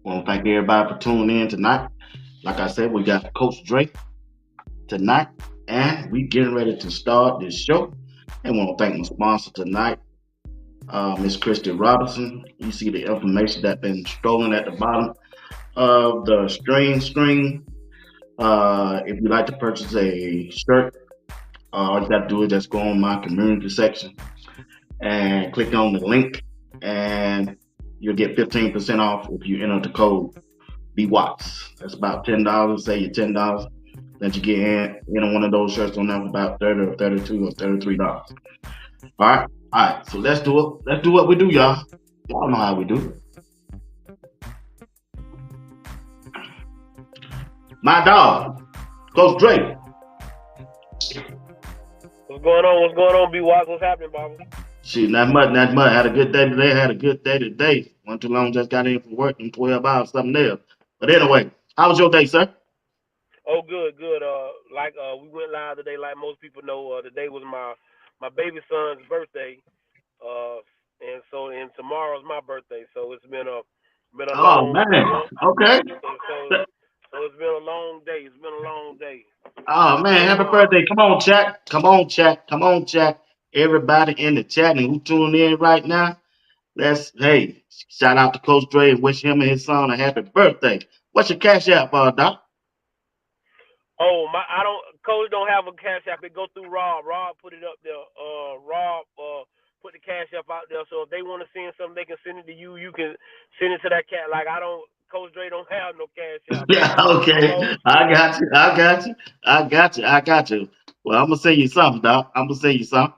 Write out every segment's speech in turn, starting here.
I want to thank everybody for tuning in tonight. Like I said, we got Coach Drake tonight, and we getting ready to start this show. And want to thank my sponsor tonight, Miss Christy Robinson. You see the information that's been stolen at the bottom of the screen. If you'd like to purchase a shirt, all you got to do is just go on my community section and click on the link, and you'll get 15% off if you enter the code BWatts. That's about $10. Say you $10 that you get in one of those shirts on there for about 30 or 32 or $33. All right. So let's do it. Let's do what we do, y'all. Y'all know how we do. My dog, Coach Drake. What's going on? What's going on, BWatts? What's happening, Bobby? Shit, not much. Had a good day today. Had a good day today. Wasn't too long. Just got in from work in 12 hours, something else. But anyway, how was your day, sir? Oh, good. We went live today. Like most people know, today was my baby son's birthday. And tomorrow's my birthday. So it's been a Oh long, man. Okay. so it's been a long day. It's been a long day. Oh man, happy birthday. Come on, chat. Come on, chat. Come on, chat. Everybody in the chat and who tuned in right now. Hey, shout out to Coach Dre and wish him and his son a happy birthday. What's your cash app, Doc? Oh my! Coach don't have a cash app. It go through Rob. Rob put it up there. Rob put the cash app out there. So if they want to send something, they can send it to you. You can send it to that cat. Like I don't. Coach Dre don't have no cash app. Yeah, okay. I got you. Well, I'm gonna send you something, Doc. I'm gonna send you something.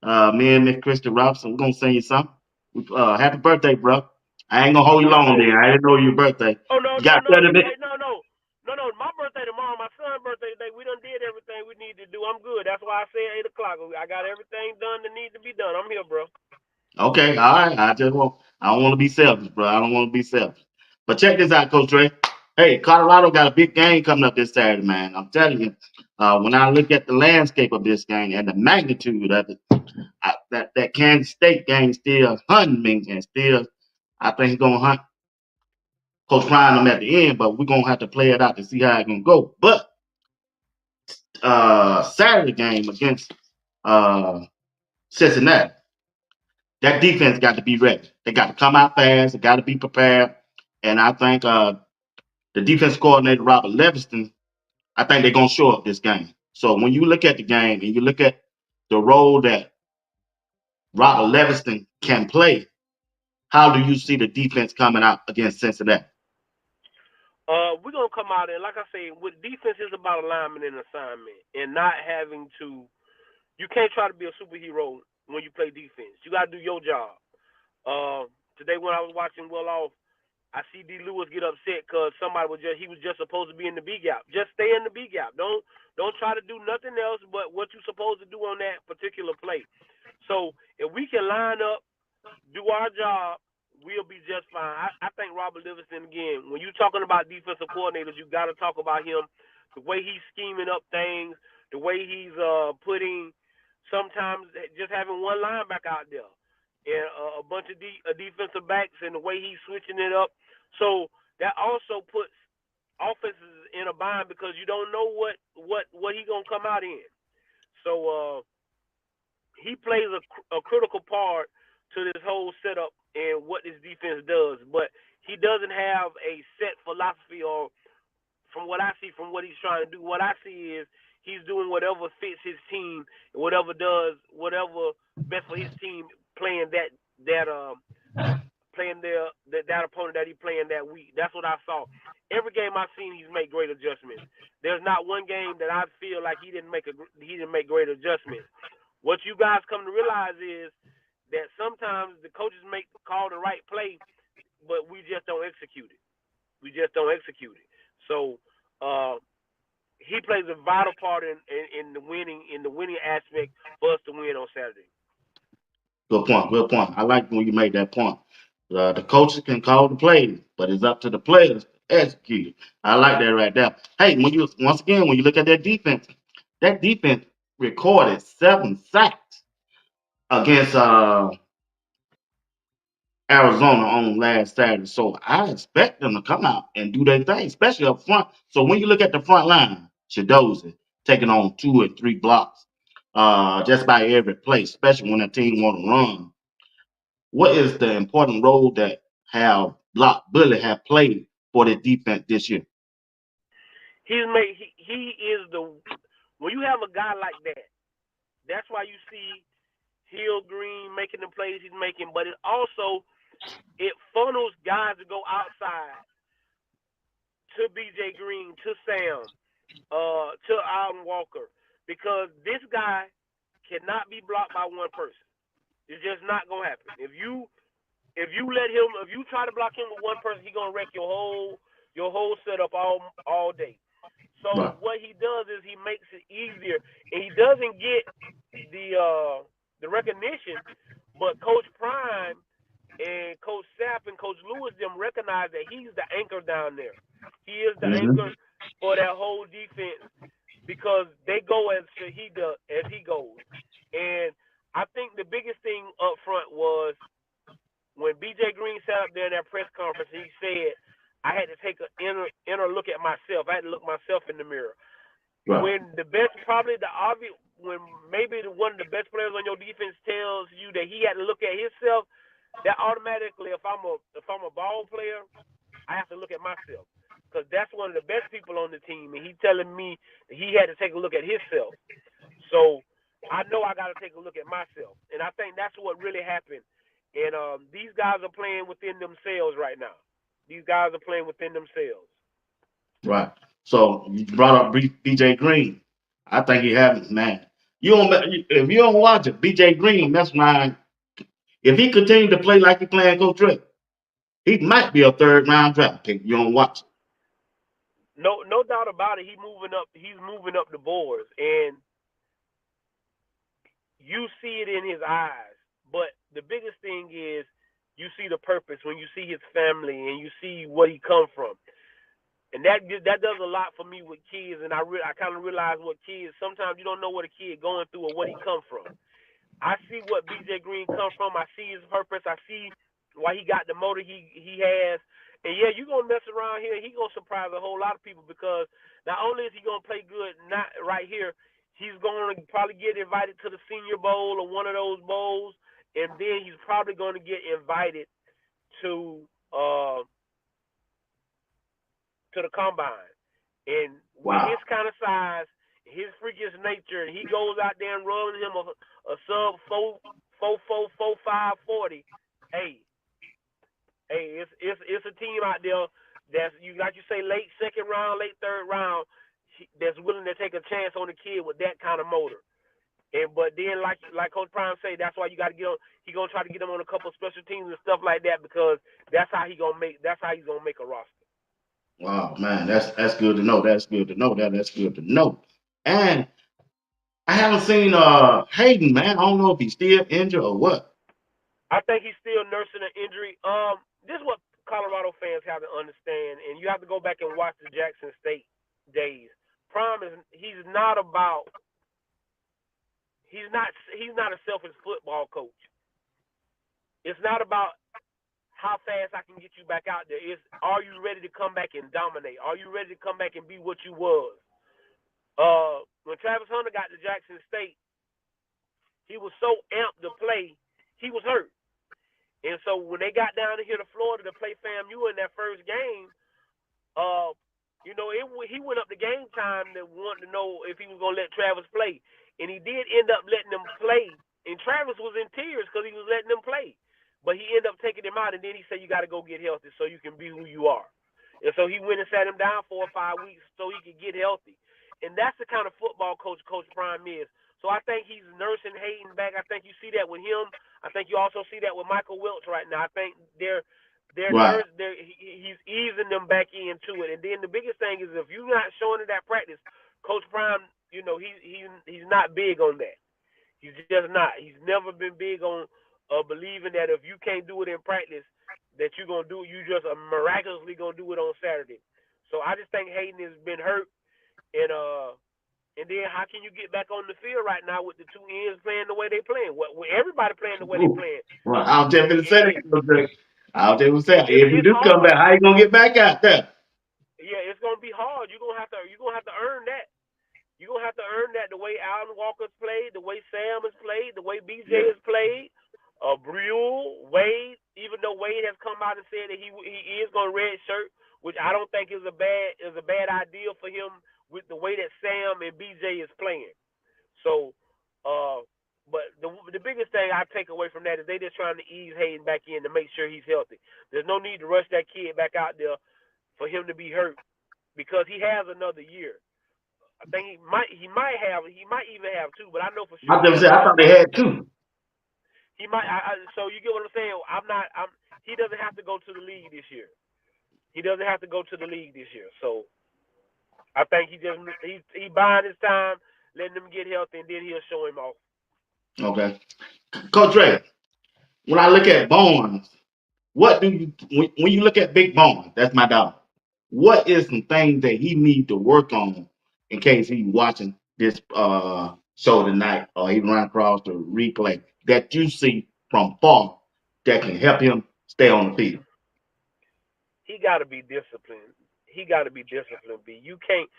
Me and Miss Christy Robinson, we're gonna sing you something. Happy birthday, bro. I ain't gonna hold you long then. I didn't know your birthday. Oh no, You no, got no, 30 minutes. hey, no, no, no, no. My birthday tomorrow. My son's birthday today. We done did everything we need to do. I'm good. That's why I said 8 o'clock. I got everything done that needs to be done. I'm here, bro. Okay, all right. I don't want to be selfish, bro. I don't want to be selfish. But check this out, Coach Dre. Hey, Colorado got a big game coming up this Saturday, man. I'm telling you, when I look at the landscape of this game and the magnitude of it, that Kansas State game still hunting me and still, I think he's gonna hunt Coach Ryan them at the end, but we're gonna have to play it out to see how it's gonna go. But Saturday game against uh, Cincinnati, that defense got to be ready. They got to come out fast. They got to be prepared. And I think the defense coordinator, Robert Livingston, I think they're going to show up this game. So when you look at the game and you look at the role that Robert Livingston can play, how do you see the defense coming out against Cincinnati? We're gonna come out and like I say, with defense is about alignment and assignment and not having to. You can't try to be a superhero when you play defense. You gotta do your job. Today when I was watching Well Off, I see D. Lewis get upset because he was just supposed to be in the B gap. Just stay in the B gap. Don't try to do nothing else but what you're supposed to do on that particular play. So if we can line up, do our job, we'll be just fine. I think Robert Livingston again. When you're talking about defensive coordinators, you got to talk about him, the way he's scheming up things, the way he's putting sometimes just having one linebacker out there and a bunch of defensive backs and the way he's switching it up. So that also puts offenses in a bind because you don't know what he gonna come out in. So he plays a critical part to this whole setup and what this defense does. But he doesn't have a set philosophy or from what I see, from what he's trying to do, what I see is he's doing whatever fits his team, whatever best for his team, playing that opponent that he playing that week. That's what I saw. Every game I've seen, he's made great adjustments. There's not one game that I feel like he didn't make great adjustments. What you guys come to realize is that sometimes the coaches call the right play, but we just don't execute it. So he plays a vital part in the winning aspect for us to win on Saturday. Good point. Good point. I like when you made that point. The coaches can call the plays, but it's up to the players to execute it. I like that right there. Hey, when you look at that defense recorded 7 sacks against Arizona on last Saturday. So I expect them to come out and do their thing, especially up front. So when you look at the front line, Shadozi taking on 2 and 3 blocks just by every play, especially when a team want to run. What is the important role that have Block Bully have played for the defense this year? He is the when you have a guy like that, that's why you see Hill Green making the plays he's making, but it funnels guys to go outside to BJ Green, to Sam, to Alden Walker, because this guy cannot be blocked by one person. It's just not gonna happen. If you try to block him with one person, he's gonna wreck your whole setup all day. So Right. what he does is he makes it easier, and he doesn't get the recognition, but Coach Prime and Coach Sapp and Coach Lewis them recognize that he's the anchor down there. He is the Mm-hmm. anchor for that whole defense because they go as he goes. And I think the biggest thing up front was when BJ Green sat up there in that press conference. He said, "I had to take an inner look at myself. I had to look myself in the mirror." Right. When the best, probably the obvious, when maybe one of the best players on your defense tells you that he had to look at himself, that automatically, if I'm a ball player, I have to look at myself because that's one of the best people on the team, and he's telling me that he had to take a look at himself. So I know I got to take a look at myself, and I think that's what really happened. And these guys are playing within themselves right now. These guys are playing within themselves. Right. So you brought up BJ Green. I think he have man. if you don't watch it, BJ Green, that's mine. If he continued to play like he playing Coach Drake, he might be a third round draft pick. You don't watch it. No doubt about it. He's moving up the boards, and you see it in his eyes. But the biggest thing is you see the purpose when you see his family and you see where he come from. And that does a lot for me with kids, and I kind of realize what kids, sometimes you don't know what a kid going through or what he come from. I see what BJ Green come from. I see his purpose. I see why he got the motor he has. And yeah, you're gonna mess around here. He gonna surprise a whole lot of people because not only is he gonna play good, not right here, he's gonna probably get invited to the Senior Bowl or one of those bowls, and then he's probably gonna get invited to the combine. And with Wow. his kind of size, his freakish nature, and he goes out there and runs him a sub 4.5 40. Hey, it's a team out there that's you like you say late second round, late third round that's willing to take a chance on the kid with that kind of motor. And but then like Coach Prime say, that's why you got to get on. He gonna try to get him on a couple of special teams and stuff like that because that's how he's gonna make a roster. Wow, man, that's good to know. That's good to know. That's good to know. And I haven't seen Hayden, man. I don't know if he's still injured or what. I think he's still nursing an injury. This is what Colorado fans have to understand, and you have to go back and watch the Jackson State days. Prime is he's not a selfish football coach. It's not about how fast I can get you back out there. It's are you ready to come back and dominate? Are you ready to come back and be what you was? When Travis Hunter got to Jackson State, he was so amped to play, he was hurt. And so when they got down here to Florida to play FAMU in that first game, he went up to game time to want to know if he was going to let Travis play. And he did end up letting him play. And Travis was in tears because he was letting him play. But he ended up taking him out, and then he said, you got to go get healthy so you can be who you are. And so he went and sat him down 4 or 5 weeks so he could get healthy. And that's the kind of football coach Coach Prime is. So I think he's nursing Hayden back. I think you see that with him. I think you also see that with Michael Welch right now. I think Right. he's easing them back into it. And then the biggest thing is if you're not showing it at practice, Coach Prime, he's not big on that. He's just not. He's never been big on believing that if you can't do it in practice, that you're gonna do you just miraculously gonna do it on Saturday. So I just think Hayden has been hurt, and then how can you get back on the field right now with the two ends playing the way they playing? With everybody playing the way they Ooh. playing. Well, I'll tell you to say that. I'll tell you to say if you It's do come back, hard. how you gonna get back out there? Yeah, it's gonna be hard. You're gonna have to earn that. You're gonna have to earn that the way Alan Walker's played, the way Sam has played, the way BJ Yeah. has played. Brule, Wade, even though Wade has come out and said that he is gonna red shirt, which I don't think is a bad idea for him with the way that Sam and BJ is playing. So, but the biggest thing I take away from that is they just trying to ease Hayden back in to make sure he's healthy. There's no need to rush that kid back out there for him to be hurt because he has another year. I think he might even have two, but I know for I sure he never has said I another thought they year. had two. He might. So you get what I'm saying? He doesn't have to go to the league this year. He doesn't have to go to the league this year. So I think he buying his time, letting him get healthy, and then he'll show him off. Okay. Coach Ray, when I look at Barnes, what do you when you look at Big Barnes, that's my dog. What is some things that he need to work on in case he's watching this show tonight or he run across the replay that you see from far that can help him stay on the field? He got to be disciplined. He got to be disciplined. B. You can't.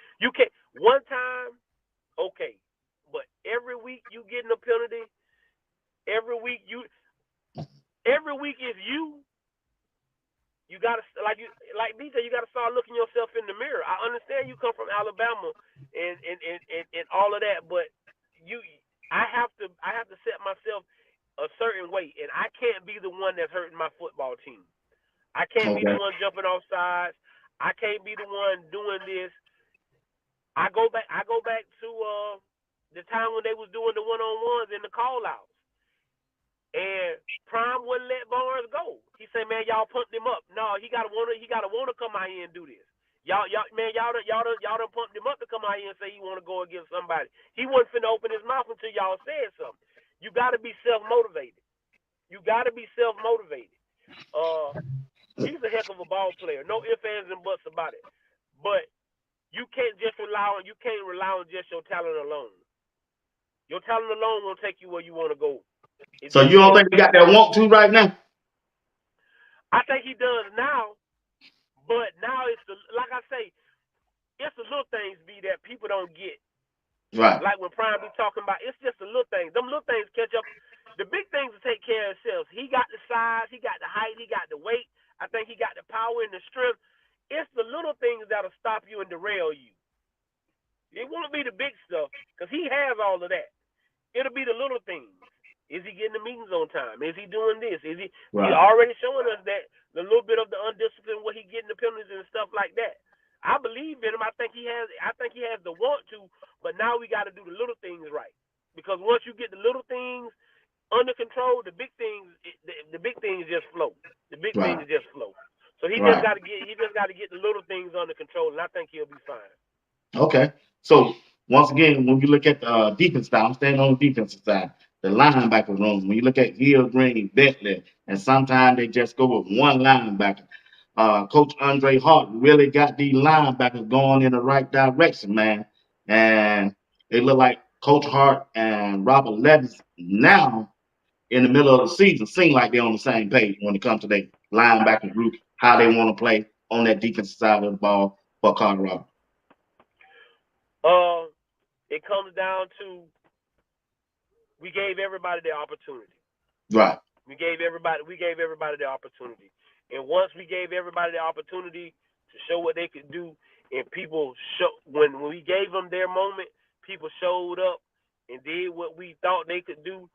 One time, okay, but every week you getting a penalty. Every week is you. You gotta like BJ. You gotta start looking yourself in the mirror. I understand you come from Alabama and all of that, but I have to set myself a certain way, and I can't be the one that's hurting my football team. I can't be the Okay. one jumping off sides. I can't be the one doing this. I go back to the time when they was doing the one-on-ones and the call-outs. And Prime wouldn't let Barnes go. He said, "Man, y'all pumped him up. No, he gotta wanna come out here and do this. Y'all done pumped him up to come out here and say he wanna go against somebody. He wasn't finna open his mouth until y'all said something. You gotta be self-motivated. You gotta be self-motivated. He's a heck of a ball player. No ifs, ands, and buts about it. But you can't rely on just your talent alone. Your talent alone won't take you where you want to go. So you don't think he got that want to right now? I think he does now, but now it's like I say, it's the little things that people don't get. Right. Like when Prime be talking about, it's just the little things. Them little things catch up. The big things will take care of themselves. He got the size, he got the height, he got the weight. I think he got the power and the strength. It's the little things that'll stop you and derail you. It won't be the big stuff because he has all of that. It'll be the little things. Is he getting the meetings on time? Is he doing this? Is he? Right. He already showing us that the little bit of the undisciplined, what he getting the penalties and stuff like that. I believe in him. I think he has the want to, but now we got to do the little things right. Because once you get the little things under control, the big things just flow. The big things just flow. So he just got to get the little things under control, and I think he'll be fine. Okay. So once again, when you look at the defense side, I'm staying on the defensive side, the linebacker room. When you look at Hill, Green, Bentley, and sometimes they just go with one linebacker. Coach Andre Hart really got these linebackers going in the right direction, man. And it look like Coach Hart and Robert Levis now in the middle of the season seem like they're on the same page when it comes to their linebacker group, how they want to play on that defensive side of the ball for Colorado. It comes down to we gave everybody the opportunity. Right. We gave everybody the opportunity. And once we gave everybody the opportunity to show what they could do, and people when we gave them their moment, people showed up and did what we thought they could do.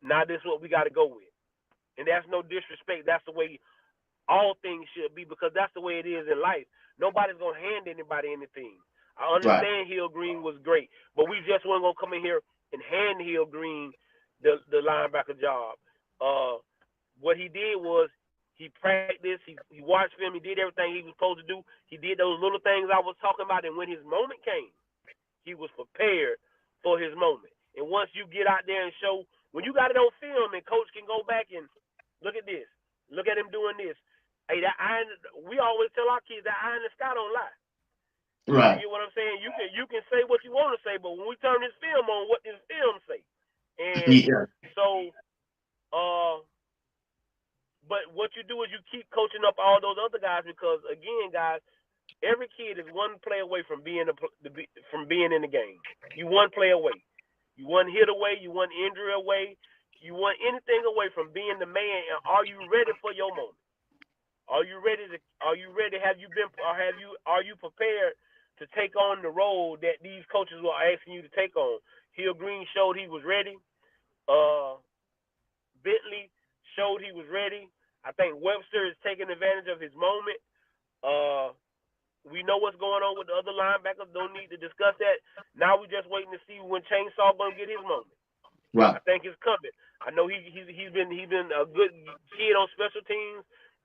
Now this is what we got to go with. And that's no disrespect. That's the way all things should be, because that's the way it is in life. Nobody's going to hand anybody anything. I understand Hill Green was great, but we just weren't going to come in here and hand Hill Green the linebacker job. What he did was he practiced, he watched film, he did everything he was supposed to do. He did those little things I was talking about, and when his moment came, he was prepared for his moment. And once you get out there and show, when you got it on film and coach can go back and look at this, look at him doing this. Hey, we always tell our kids that eye in the sky don't lie. Right. You get what I'm saying? You can say what you want to say, but when we turn this film on, what does film say? And so, but what you do is you keep coaching up all those other guys, because again, guys, every kid is one play away from being in the game. You one play away. You one hit away. You one injury away. You want anything away from being the man. And are you ready for your moment? Are you ready? Are you prepared to take on the role that these coaches were asking you to take on? Hill Green showed he was ready. Bentley showed he was ready. I think Webster is taking advantage of his moment. We know what's going on with the other linebackers. Don't need to discuss that. Now we're just waiting to see when Chainsaw gonna get his moment. Right. I think it's coming. I know he's been a good kid on special teams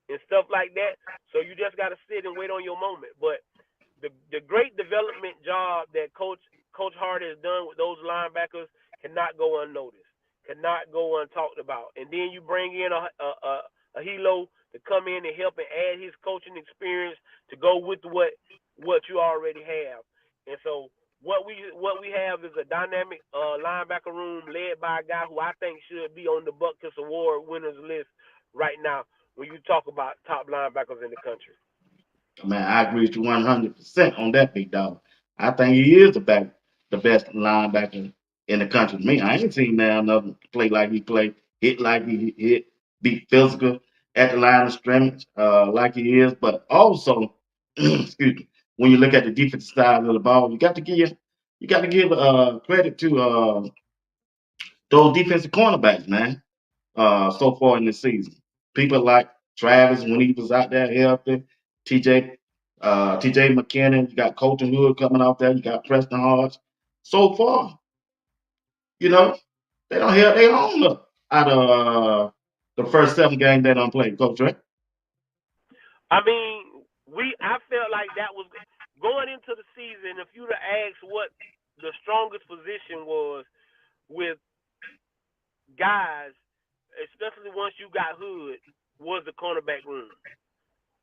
and stuff like that. So you just got to sit and wait on your moment. But the great development job that Coach Hart has done with those linebackers cannot go unnoticed, cannot go untalked about. And then you bring in a Hilo to come in and help and add his coaching experience to go with what you already have. And so what we have is a dynamic linebacker room led by a guy who I think should be on the Butkus Award winners list right now when you talk about top linebackers in the country. Man, I agree with you 100% on that, big dog. I think he is the best linebacker in the country. Me, I ain't seen another play like he played, hit like he hit, be physical at the line of scrimmage like he is. But also, excuse me, when you look at the defensive side of the ball, you got to give credit to those defensive cornerbacks, man. So far in the season, people like Travis when he was out there healthy, TJ McKinnon, you got Colton Hood coming out there, you got Preston Hodge. So far, You know, they don't have their own up out of the first 7 games they don't play, Coach Ray. I mean, I felt like that was going into the season. If you'd have asked what the strongest position was with guys, especially once you got Hood, was the cornerback room.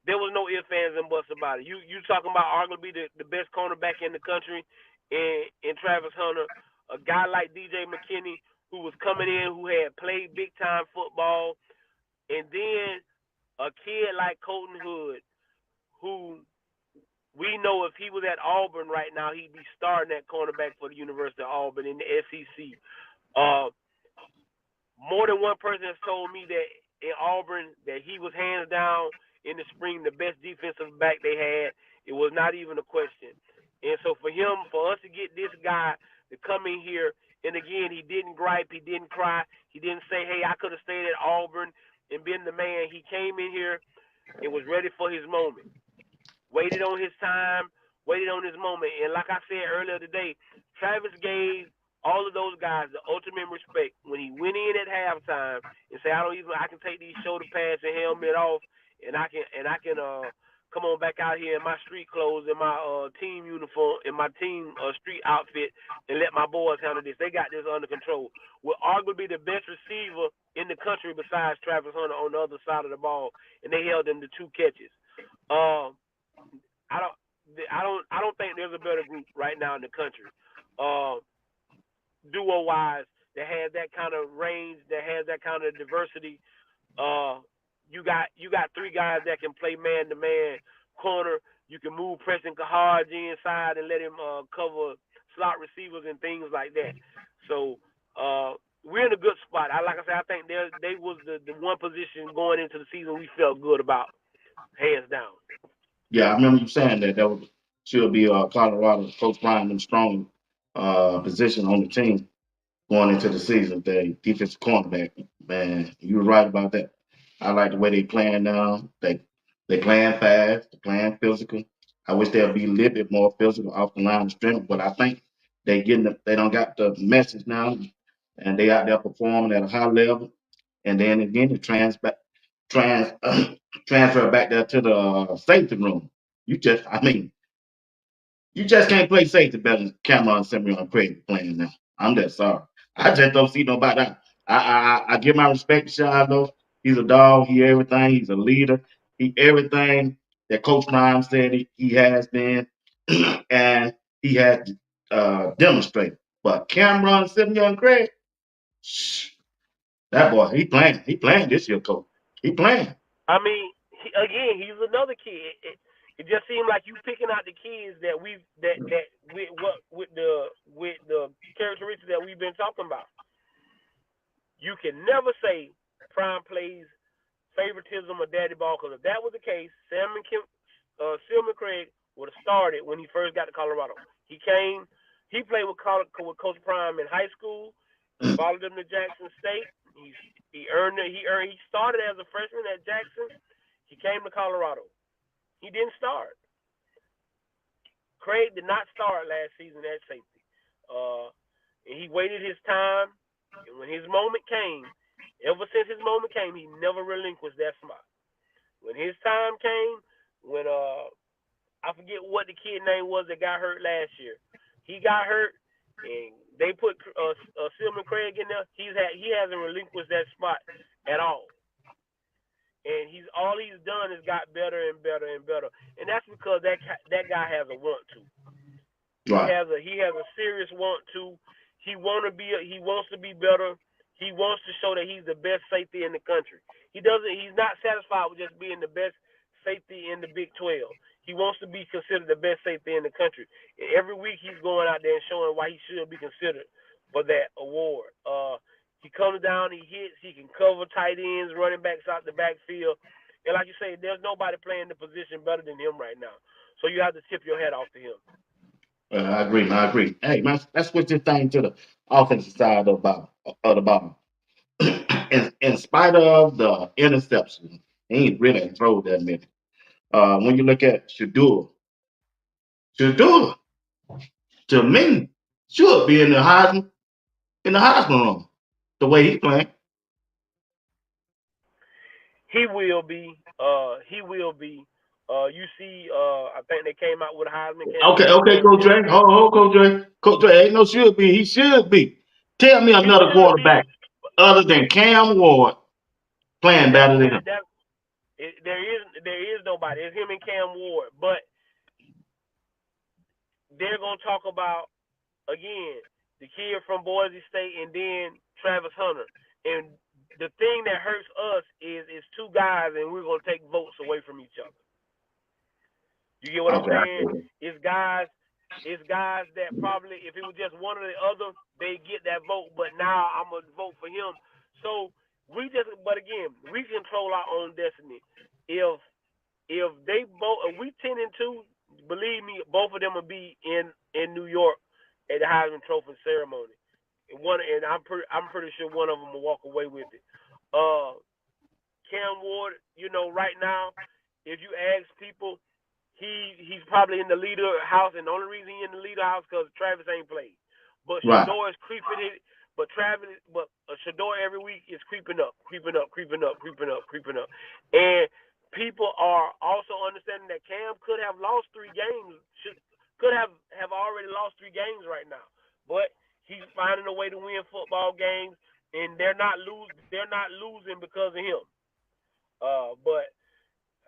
There was no ifs, ands, and buts about it. You talking about arguably the best cornerback in the country in Travis Hunter, a guy like DJ McKinney who was coming in who had played big time football, and then a kid like Colton Hood who we know if he was at Auburn right now, he'd be starting at cornerback for the University of Auburn in the SEC. Uh, More than one person has told me that in Auburn that he was hands down in the spring the best defensive back they had. It was not even a question. And so for us to get this guy to come in here, and again, he didn't gripe, he didn't cry, he didn't say, "Hey, I could have stayed at Auburn and been the man." He came in here and was ready for his moment. Waited on his time, waited on his moment. And like I said earlier today, Travis gave all of those guys the ultimate respect when he went in at halftime and said, I can take these shoulder pads and helmet off and I can come on back out here in my street clothes and my team uniform and my team street outfit and let my boys handle this. They got this under control. With arguably the best receiver in the country besides Travis Hunter on the other side of the ball, and they held him to 2 catches. Um, I don't I don't think there's a better group right now in the country, uh, duo wise, that has that kind of range, that has that kind of diversity. Uh, you got 3 guys that can play man to man corner. You can move Preston Kaharji inside and let him cover slot receivers and things like that. So we're in a good spot. Like I said, I think they was the one position going into the season we felt good about, hands down. Yeah, I remember you saying that was should be Colorado Coach Brian them strong position on the team going into the season. The defensive cornerback, man, you were right about that. I like the way they playing now. They playing fast, they playing physical. I wish they'd be a little bit more physical off the line of scrimmage, but I think they don't got the message now, and they out there performing at a high level. And then again, it trans transfer back there to the safety room. I mean, you just can't play safety better than Cameron Simeon Craig playing now. I'm that sorry. I just don't see nobody. I give my respect to Shiloh. He's a dog. He everything. He's a leader. He everything that Coach Prime said he has been, and he has demonstrated. But Cameron Simeon Craig, shh, that boy, he playing. He playing this year, Coach. He playing. I mean, again, he's another kid. It just seemed like you picking out the kids that with the characteristics that we've been talking about. You can never say Prime plays favoritism or daddy ball, because if that was the case, Silman Craig would have started when he first got to Colorado. He played with Coach Prime in high school. He followed him to Jackson State. He started as a freshman at Jackson. He came to Colorado. He didn't start. Craig did not start last season at safety. And he waited his time, and when his moment came, ever since his moment came, he never relinquished that spot. When his time came, when I forget what the kid name was that got hurt last year. He got hurt, and they put Silman Craig in there. He hasn't relinquished that spot at all. And all he's done is got better and better and better, and that's because that guy has a want to. Right. He has a serious want to. He wants to be better. He wants to show that he's the best safety in the country. He's not satisfied with just being the best safety in the Big 12. He wants to be considered the best safety in the country. And every week he's going out there and showing why he should be considered for that award. He comes down, he hits, he can cover tight ends, running backs out the backfield. And like you say, there's nobody playing the position better than him right now. So you have to tip your hat off to him. I agree. I agree. Hey, man, let's switch this thing to the offensive side of the ball. In spite of the interception, he ain't really throw that many. When you look at Shador, to me, should be in the Heisman. in the Heisman room. The way he's playing. He will be. He will be. You see, I think they came out with a Heisman Okay, candidate okay, today. Coach Dre. Hold, Coach Dre. Coach Dre, ain't no should be. He should be. Tell me He another should be. quarterback other than Cam Ward playing That's better than that. him. That there is nobody. It's him and Cam Ward. But they're gonna talk about again the kid from Boise State and then Travis Hunter. And the thing that hurts us is two guys and we're gonna take votes away from each other. You get what I'm Okay, I saying? get it. It's guys that probably if it was just one or the other, they get that vote. But now I'm gonna vote for him. So but again, we control our own destiny. If they both, if we 10-2, believe me, both of them will be in New York at the Heisman Trophy ceremony. And I'm pretty sure one of them will walk away with it. Uh, Cam Ward, right now, if you ask people, he's probably in the leader house, and the only reason he's in the leader house because Travis ain't played. But Right. Shador is creeping it. But Shador every week is creeping up, creeping up, creeping up, creeping up, creeping up, and people are also understanding that Cam could have lost 3 games, could have already lost 3 games right now, but he's finding a way to win football games, and they're not losing because of him. But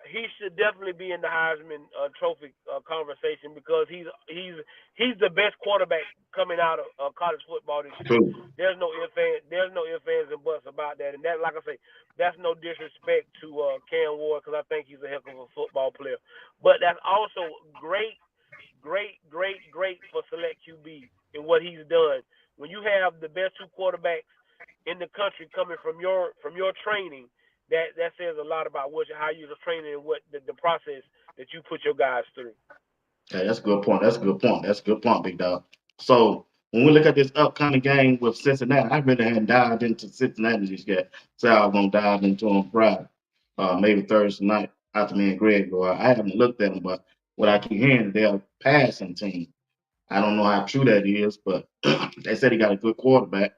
he should definitely be in the Heisman Trophy conversation because he's the best quarterback coming out of college football this year. True. There's no ifs, ands, and buts about that. And that, like I say, that's no disrespect to Cam Ward because I think he's a heck of a football player. But that's also great, great, great, great for select QB and what he's done. When you have the best 2 quarterbacks in the country coming from your training, that says a lot about how you're training and what the process that you put your guys through. Okay, that's a good point. That's a good point. That's a good point, big dog. So when we look at this upcoming game with Cincinnati, I really hadn't dived into Cincinnati just yet. So I was gonna dive into them Friday, maybe Thursday night after me and Greg go out. I haven't looked at them, but what I keep hearing, they're a passing team. I don't know how true that is, but they said he got a good quarterback.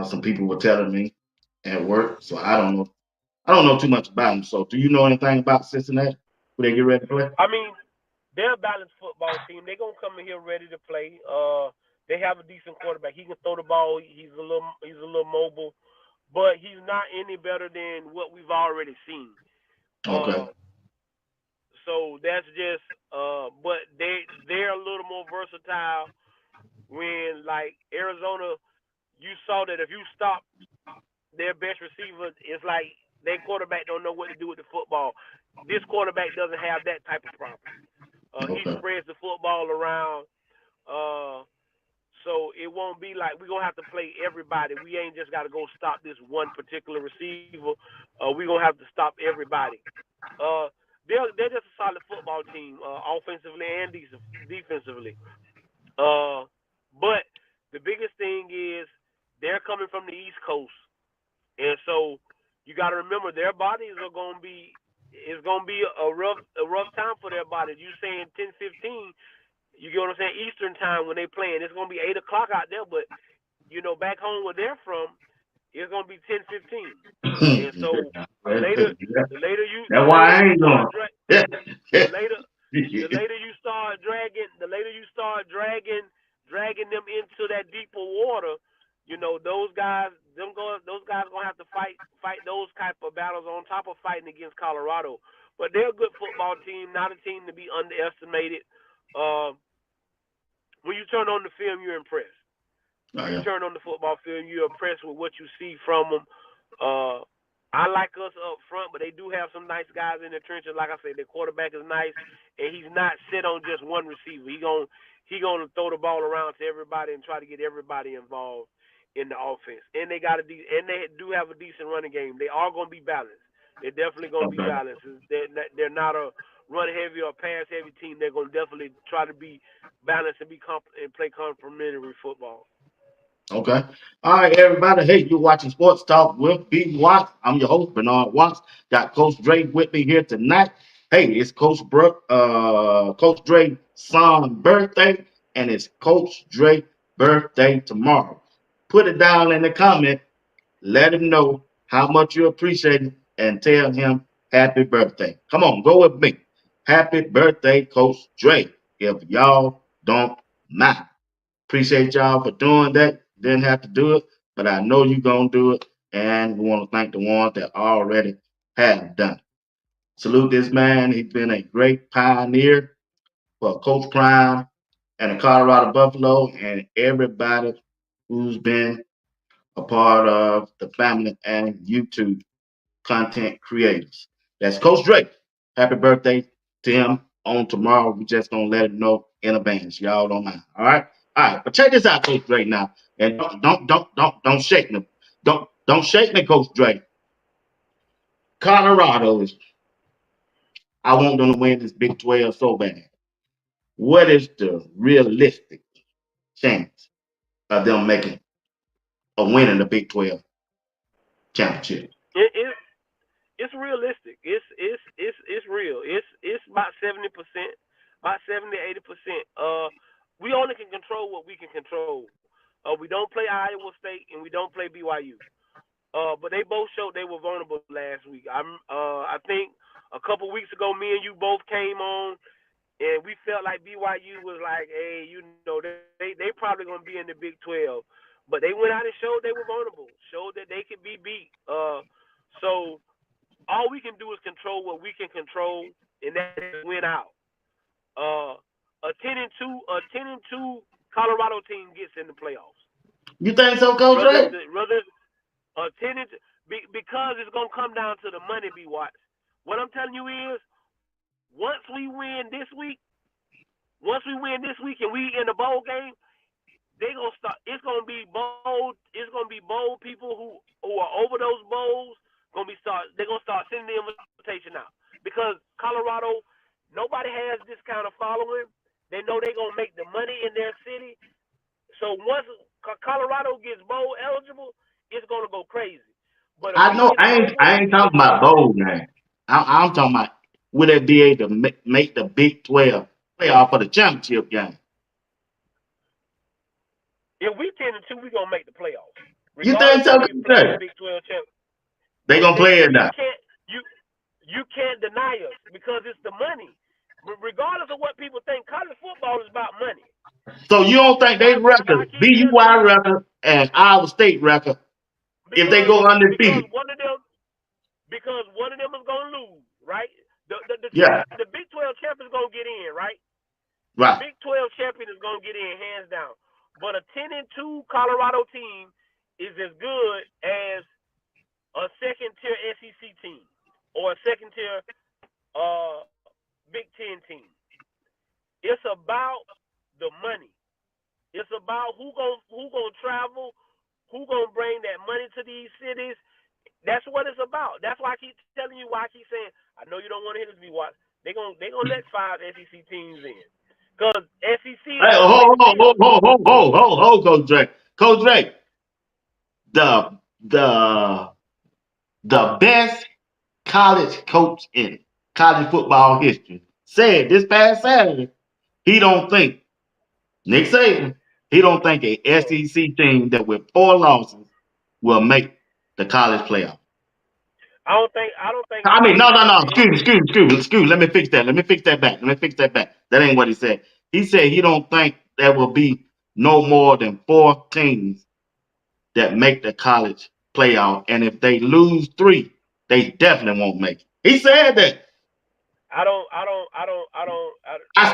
Some people were telling me at work, so I don't know. I don't know too much about him. So do you know anything about Cincinnati? Who they get ready to play? I mean, they're a balanced football team. They're gonna come in here ready to play. They have a decent quarterback. He can throw the ball. He's a little mobile, but he's not any better than what we've already seen. Okay. Uh, so that's just. But they're a little more versatile. When like Arizona, you saw that if you stop their best receiver, it's like their quarterback don't know what to do with the football. This quarterback doesn't have that type of problem. He Okay. spreads the football around, uh, so it won't be like we're gonna have to play everybody. We ain't just got to go stop this one particular receiver. We're gonna have to stop everybody. Uh, they're just a solid football team, offensively and defensively. Uh, but the biggest thing is they're coming from the East Coast. And so you got to remember their bodies are going to be it's going to be a rough time for their bodies. You saying 10-15, you get what I'm saying? Eastern time when they playing, it's going to be 8 o'clock out there. But back home where they're from, it's going to be 10-15. And so the later the later you That's why I ain't start going. the later the later you start dragging them into that deeper water, those guys gonna have to fight those type of battles on top of fighting against Colorado. But they're a good football team, not a team to be underestimated. Uh, when you turn on the film, you're impressed. Oh, When you yeah. turn on the football field, you're impressed with what you see from them. Uh, I like us up front, but they do have some nice guys in the trenches. Like I said, their quarterback is nice, and he's not set on just one receiver. He gonna throw the ball around to everybody and try to get everybody involved in the offense. And they do have a decent running game. They are gonna be balanced. They're definitely gonna be Okay. balanced. They're not a run heavy or pass heavy team. They're gonna definitely try to be balanced and and play complementary football. Okay. All right, everybody. Hey, you're watching Sports Talk with BWatts. I'm your host, Bernard Watts. Got Coach Dre with me here tonight. Hey, it's Coach Dre's son birthday, and it's Coach Dre's birthday tomorrow. put it down in the comment. Let him know how much you appreciate him and tell him happy birthday. Come on, go with me. Happy birthday, Coach Dre. If y'all don't mind. Appreciate y'all for doing that. Didn't have to do it, but I know you're going to do it. And we want to thank the ones that already have done it. Salute this man. He's been a great pioneer for Coach Prime and the Colorado Buffalo and everybody who's been a part of the family and YouTube content creators. That's Coach Drake. Happy birthday to him on tomorrow. We just gonna let him know in advance. Y'all don't mind. All right. All right. But check this out, Coach Drake. Now, and don't shake me. Don't shake me, Coach Drake. Colorado is. I want them to win this Big 12 so bad. What is the realistic chance of them making a win in the Big 12 championship? It's realistic. It's real. It's about 70%, about 70 to 80%. We only can control what we can control. We don't play Iowa State and we don't play BYU. But they both showed they were vulnerable last week. I think a couple weeks ago, me and you both came on, and we felt like BYU was like, hey, they probably gonna be in the Big 12. But they went out and showed they were vulnerable, showed that they could be beat. So all we can do is control what we can control, and that is win out. A 10-2 Colorado team gets in the playoffs. You think so, Coach Drake? Rather, because it's gonna come down to the money. BWatts. What I'm telling you is, once we win this week, and we in the bowl game, they gonna start. It's gonna be bold. It's gonna be bold people who are over those bowls. They're gonna start sending the invitation out because Colorado, nobody has this kind of following. They know they're gonna make the money in their city. So once Colorado gets bowl eligible, it's gonna go crazy. But if I we know. I ain't talking about bowl game. I'm talking about will they be able to make the Big 12 playoff for the championship game? if we 10-2, we gonna make the playoffs. You think Regardless so? of we play in the Big 12 champ. They gonna play it now. You can't deny us because it's the money. Regardless of what people think, college football is about money. So you don't think they That's why I record, keep telling BUI you, record, and Iowa State record, if they go because undefeated? one of them is gonna lose, right? Yeah, The Big 12 champion is gonna get in, right? The right. Big 12 champion is gonna get in hands down. But a 10-2 Colorado team is as good as a second tier SEC team or a second tier Big 10 team. It's about the money. It's about who gonna travel, who gonna bring that money to these cities. That's what it's about. That's why I keep telling you. Why I keep saying I know you don't want to hear this. BWatts. They gonna let 5 SEC teams in because SEC is Hey, gonna pay the bills. Coach Drake. Coach Drake, the the the best college coach in college football history said this past Saturday he don't think Nick Saban he don't think a SEC team that with 4 losses will make the college playoff. I don't think I mean, college no. football. Excuse. Let me fix that. Let me fix that back. That ain't what he said. He said he don't think there will be no more than 4 teams that make the college playoff, and if they lose 3, they definitely won't make it. He said that. I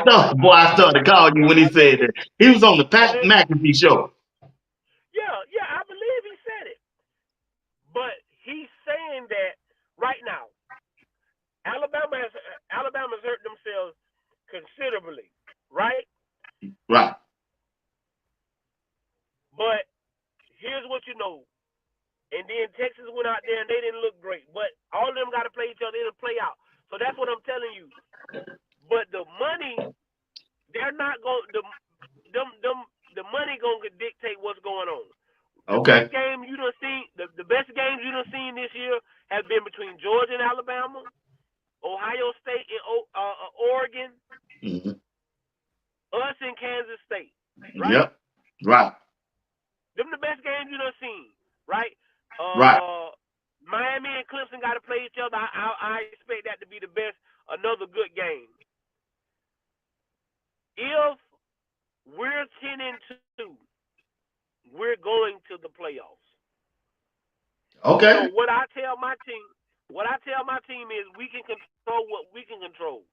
started calling you when he said that. He was on the But Pat McAfee show. yeah, I believe he said it. But he's saying that right now. Alabama's hurt themselves considerably, right? Right. But here's what you know. And then Texas went out there and they didn't look great. But all of them got to play each other. It'll play out. So that's what I'm telling you. But the money, they're not going. The money gonna dictate what's going on. The Okay. best game you done seen, the best games you done seen this year have been between Georgia and Alabama, Ohio State and Oregon, Mm-hmm. us and Kansas State, right? Yep. Right. Them the best games you done seen, right? Right. Miami and Clemson got to play each other. I expect that to be the best, another good game. If we're 10-2, we're going to the playoffs. So Okay. what I tell my team is we can control what we can control.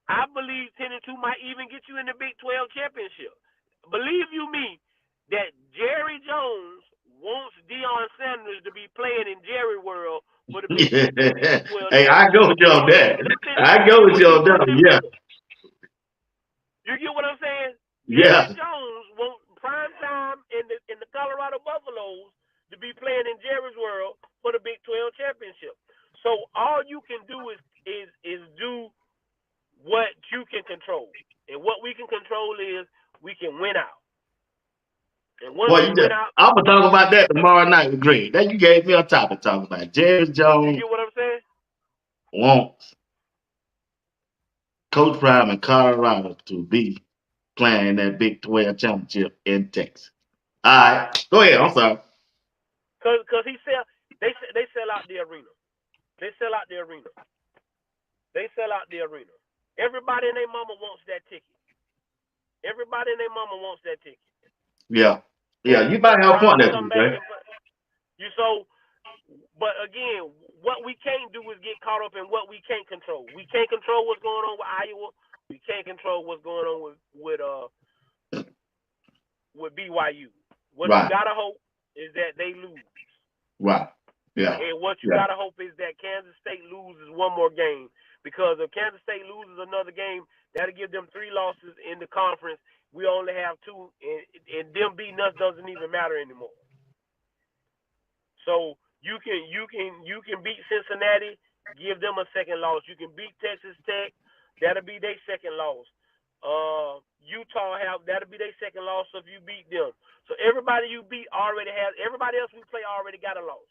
I believe 10-2 might even get you in the Big 12 championship. Believe you me, that Jerry Jones wants Deion Sanders to be playing in Jerry World for the Big 12 Hey, I go with championship. you on that. I go It with would you be on that. nothing Yeah. but. You get what I'm saying? Jerry Yeah. Jones wants prime time in the Colorado Buffaloes to be playing in Jerry's World for the Big 12 championship. So all you can do is do what you can control. And what we can control is we can win out. And once Boy, we win out, I'm gonna talk about that tomorrow night with Greg. Then you gave me a topic to talk about. Jerry you Jones get what I'm saying? wants Coach Prime in Colorado to be playing that Big 12 championship in Texas. All right. Go ahead. I'm sorry. Cause they sell out the arena. They sell out the arena. They sell out the arena. Everybody and their mama wants that ticket. Everybody and their mama wants that ticket. Yeah. Yeah. And You might for have a point Prime to there, come too, back Greg. and play, you so. But again, what we can't do is get caught up in what we can't control. We can't control what's going on with Iowa. We can't control what's going on with BYU. What you Right. gotta hope is that they lose. Right. Yeah. And what you Yeah. gotta hope is that Kansas State loses one more game. Because if Kansas State loses another game, that'll give them 3 losses in the conference. We only have 2, and them beating us doesn't even matter anymore. So you can beat Cincinnati, give them a second loss. You can beat Texas Tech, that'll be their second loss. Utah that'll be their second loss if you beat them. So everybody you beat already has everybody else we play already got a loss.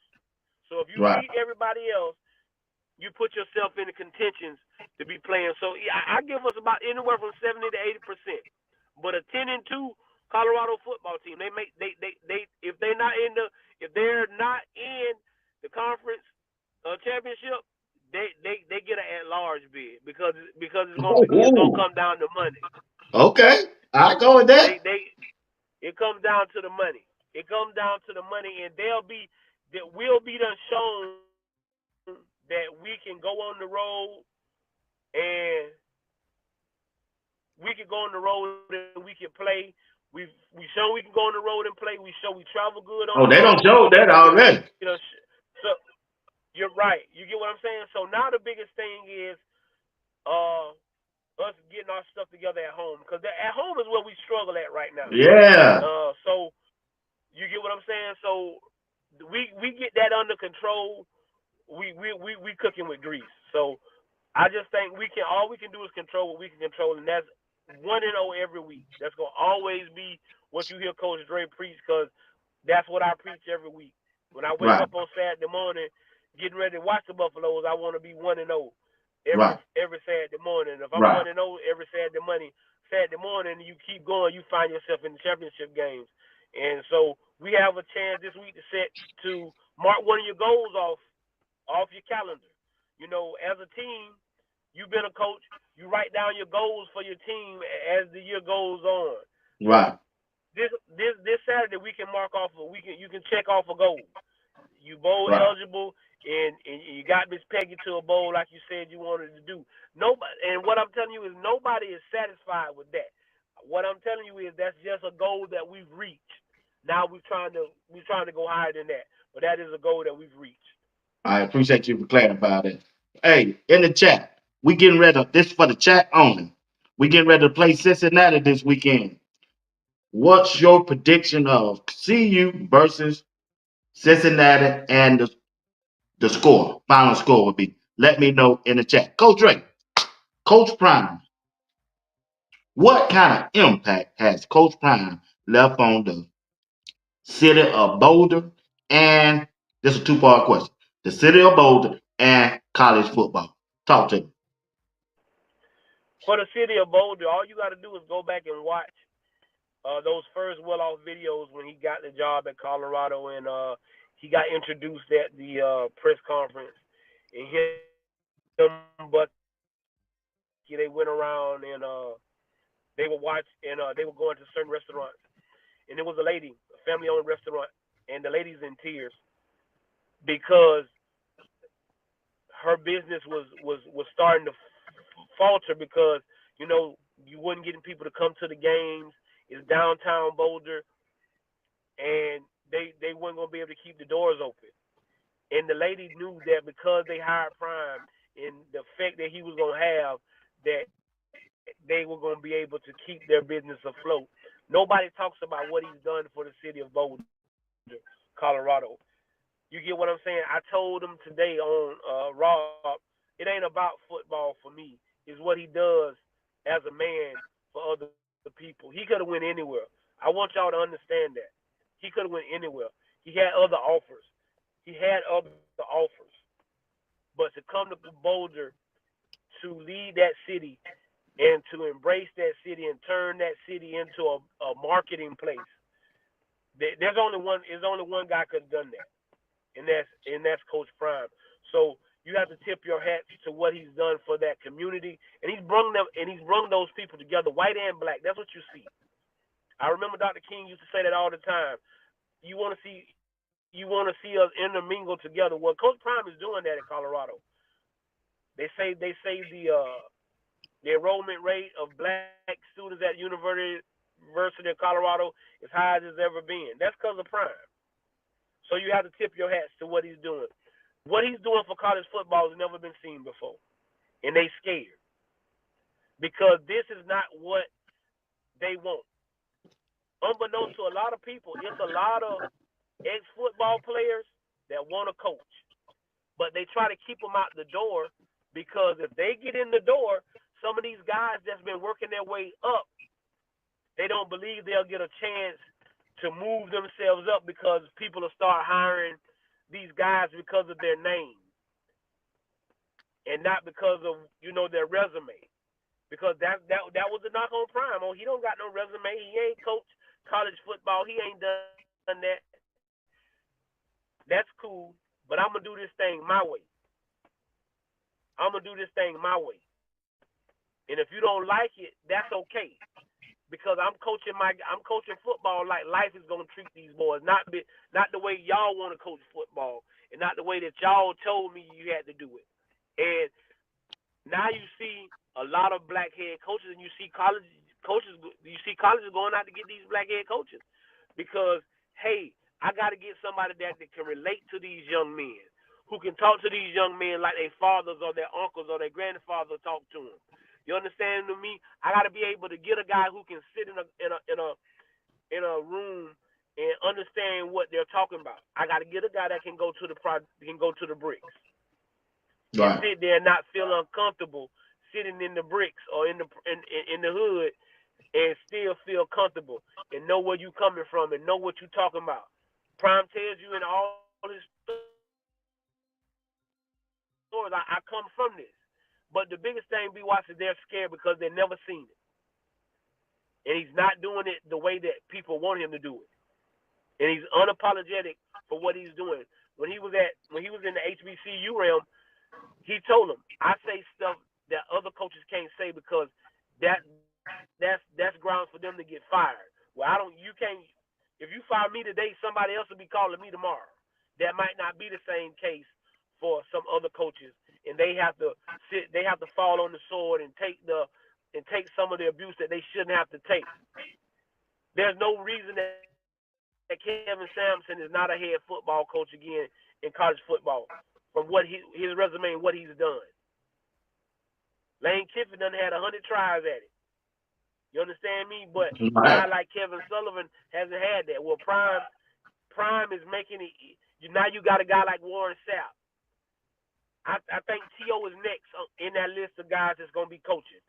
So if you Right. beat everybody else, you put yourself in the contentions to be playing. So yeah, I give us about anywhere from 70 to 80%. But a 10-2 Colorado football team, they if they're not in the conference championship, they get an at large bid because it's gonna Ooh. come down to money. Okay. I go with that. It comes down to the money. It comes down to the money, and that will be done shown that we can go on the road and we can play. We show we can go on the road and play. We show we travel good on the Oh, road. they don't show that We done, already. so you're right. You get what I'm saying. So now the biggest thing is uh us getting our stuff together at home because at home is where we struggle at right now. Yeah. So you get what I'm saying. So we get that under control. We cooking with grease. So I just think all we can do is control what we can control, and that's 1-0 every week. That's gonna always be what you hear Coach Dre preach, because that's what I preach every week. When I wake Right. up on Saturday morning, getting ready to watch the Buffaloes, I want to be 1-0 Right. every Saturday morning. If I'm Right. 1-0 every Saturday morning, you keep going, you find yourself in the championship games. And so we have a chance this week to mark one of your goals off your calendar. You know, as a team, you've been a coach. You write down your goals for your team as the year goes on. So Right. this Saturday we can mark off. You can check off a goal. You bowl Right. eligible, and you got Miss Peggy to a bowl like you said you wanted to do. Nobody, and what I'm telling you is nobody is satisfied with that. What I'm telling you is that's just a goal that we've reached. Now we're trying to go higher than that, but that is a goal that we've reached. I appreciate you for clarifying that. Hey, in the chat, we getting ready to, this for the chat only. We getting ready to play Cincinnati this weekend. What's your prediction of CU versus Cincinnati and the score, final score would be? Let me know in the chat. Coach Drake, Coach Prime, what kind of impact has Coach Prime left on the city of Boulder? And this is a two-part question. The city of Boulder and college football. Talk to me. For the city of Boulder, all you got to do is go back and watch. those first well-off videos when he got the job at Colorado, and he got introduced at the press conference, and but they went around and they would watch, and they would go into certain restaurants, and there was a lady, a family-owned restaurant, and the lady's in tears because her business was starting to falter because you wasn't getting people to come to the games. It's downtown Boulder, and they weren't gonna be able to keep the doors open. And the lady knew that because they hired Prime and the effect that he was gonna have, that they were gonna be able to keep their business afloat. Nobody talks about what he's done for the city of Boulder, Colorado. You get what I'm saying? I told him today on Rob, it ain't about football for me. It's what he does as a man for other people. He could have went anywhere. I want y'all to understand that. He could have went anywhere. He had other offers. But to come to Boulder to lead that city and to embrace that city and turn that city into a marketing place, there's only one guy could have done that. And that's Coach Prime. So you have to tip your hats to what he's done for that community, and he's brung those people together, white and black. That's what you see. I remember Dr. King used to say that all the time. You want to see us intermingle together. Well, Coach Prime is doing that in Colorado. They say the enrollment rate of black students at University of Colorado is high as it's ever been. That's because of Prime. So you have to tip your hats to what he's doing. What he's doing for college football has never been seen before. And they scared. Because this is not what they want. Unbeknownst to a lot of people, it's a lot of ex-football players that want to coach. But they try to keep them out the door because if they get in the door, some of these guys that's been working their way up, they don't believe they'll get a chance to move themselves up because people will start hiring these guys because of their name and not because of their resume. Because that was the knock on Prime. Oh, he don't got no resume. He ain't coached college football. He ain't done that. That's cool, but I'm gonna do this thing my way. And if you don't like it, that's okay. Because I'm coaching football like life is gonna treat these boys, not the way y'all want to coach football, and not the way that y'all told me you had to do it. And now you see a lot of black head coaches, and you see colleges going out to get these black head coaches because hey, I got to get somebody that can relate to these young men, who can talk to these young men like their fathers or their uncles or their grandfathers talk to them. You understand me? I got to be able to get a guy who can sit in a room and understand what they're talking about. I got to get a guy that can go to the bricks, right, and sit there and not feel uncomfortable sitting in the bricks or in the hood, and still feel comfortable and know where you coming from and know what you're talking about. Prime tells you in all his stories, I come from this. But the biggest thing, BWatts, is they're scared because they've never seen it. And he's not doing it the way that people want him to do it. And he's unapologetic for what he's doing. When he was in the HBCU realm, he told them, I say stuff that other coaches can't say because that's grounds for them to get fired. Well, if you fire me today, somebody else will be calling me tomorrow. That might not be the same case for some other coaches, and they have to fall on the sword and take some of the abuse that they shouldn't have to take. There's no reason that Kevin Sampson is not a head football coach again in college football from what his resume and what he's done. Lane Kiffin done had 100 tries at it. You understand me? But a guy like Kevin Sullivan hasn't had that. Well, Prime is making it. Now you got a guy like Warren Sapp. I think T.O. is next in that list of guys that's going to be coaching.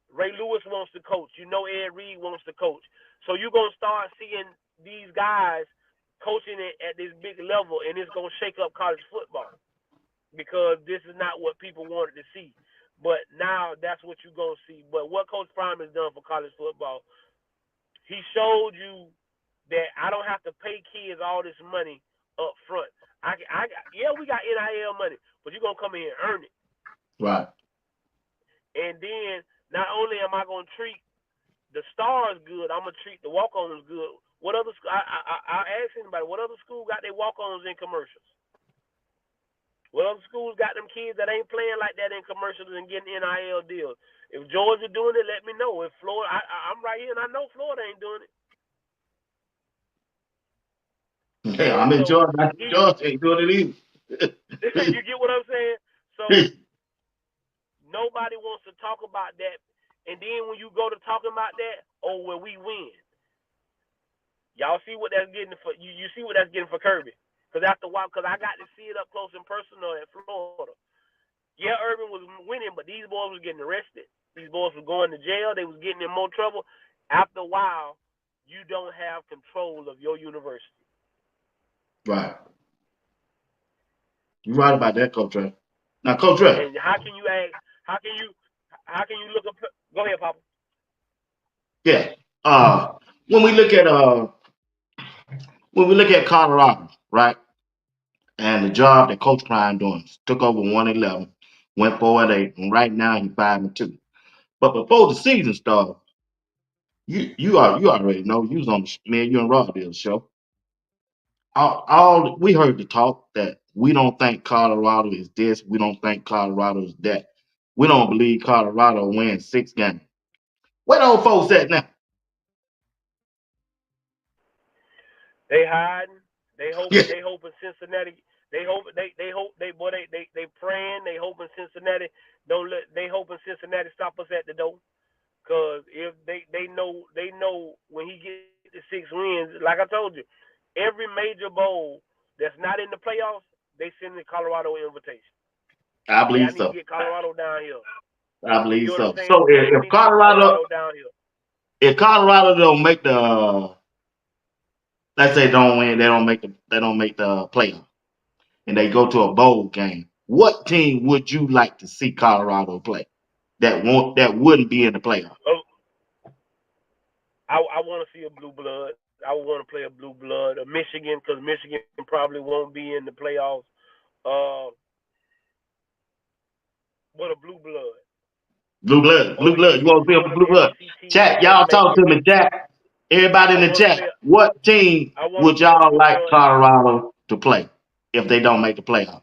Ray Lewis wants to coach. Ed Reed wants to coach. So you're going to start seeing these guys coaching at this big level, and it's going to shake up college football because this is not what people wanted to see. But now that's what you're going to see. But what Coach Prime has done for college football, He showed you that I don't have to pay kids all this money up front. Yeah, we got NIL money, but you're gonna come in and earn it. Right. And then not only am I gonna treat the stars good, I'm gonna treat the walk-ons good. What other? I asked anybody, what other school got their walk-ons in commercials? What other schools got them kids that ain't playing like that in commercials and getting NIL deals? If Georgia doing it, let me know. If Florida, I'm right here and I know Florida ain't doing it. Yeah, I'm in Georgia. Georgia ain't doing it either. You get what I'm saying? So nobody wants to talk about that. And then when you go to talking about that, oh, well, we win. Y'all see what that's getting for you see what that's getting for Kirby. Because after a while, because I got to see it up close and personal at Florida. Yeah, Urban was winning, but these boys was getting arrested. These boys were going to jail. They was getting in more trouble. After a while, you don't have control of your university. Right. You're right about that, Coach Ray. Now, Coach Ray. And how can you ask? How can you look up? Go ahead, Papa. Yeah. When we look at Colorado, right, and the job that Coach Prime doing, took over 1-11, went 4-8, and right now he's 5-2. But before the season started, you already know you was on you and Rob did the show. All we heard the talk that we don't think Colorado is this, we don't think Colorado is that. We don't believe Colorado wins 6 games. Where those folks at now? They hiding. They Yeah. hoping Cincinnati. They praying. They hoping Cincinnati don't let. They hoping Cincinnati stop us at the door. Cause if they know when he gets the 6 wins, like I told you, every major bowl that's not in the playoffs, they send the Colorado an invitation. I Hey, I believe need to so. get Colorado down here. I You believe get what I'm so. saying? So Hey, we need to get Colorado down here. if Colorado don't make the, let's say don't win, they don't make the playoff, and they go to a bowl game, what team would you like to see Colorado play that wouldn't be in the playoff? Oh, I want to see a blue blood. I would want to play a blue blood, a Michigan, because Michigan probably won't be in the playoffs. Uh, but a blue blood. Blue blood. Or You want to be one a of them blue blood? SEC teams Chat, that didn't y'all make talk it. to me, chat. Everybody in I the want to chat, play. what team I want to would play a y'all blue like blood. Colorado to play if they don't make the playoff?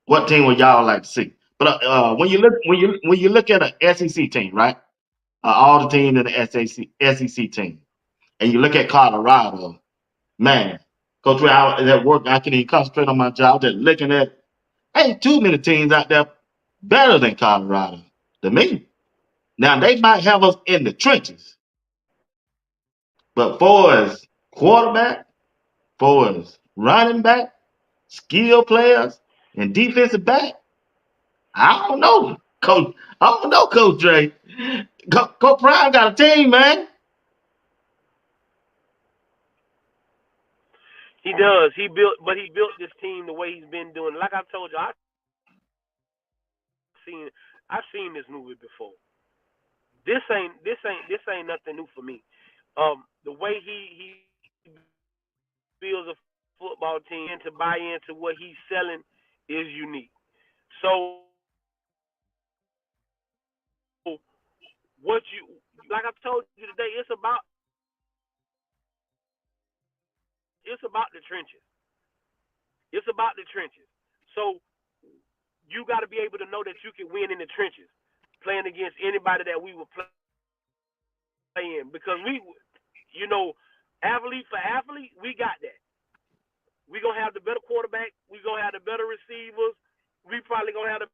What team would y'all like to see? But when you look at an SEC team, right? All the teams in the SEC team, and you look at Colorado, man, Coach Ray, at work, I can't even concentrate on my job. Just looking at, ain't too many teams out there better than Colorado to me. Now they might have us in the trenches, but for as quarterback, for as running back, skill players, and defensive back, I don't know, Coach. I don't know, Coach Dre. Coach Prime got a team, man. He does. He built this team the way he's been doing. Like I told you, I've seen this movie before. This ain't nothing new for me. The way he builds a football team and to buy into what he's selling is unique. So what you like I told you today, it's about the trenches. It's about the trenches. So you got to be able to know that you can win in the trenches, playing against anybody that we were playing. Because athlete for athlete, we got that. We gonna have the better quarterback. We gonna have the better receivers. We probably gonna have the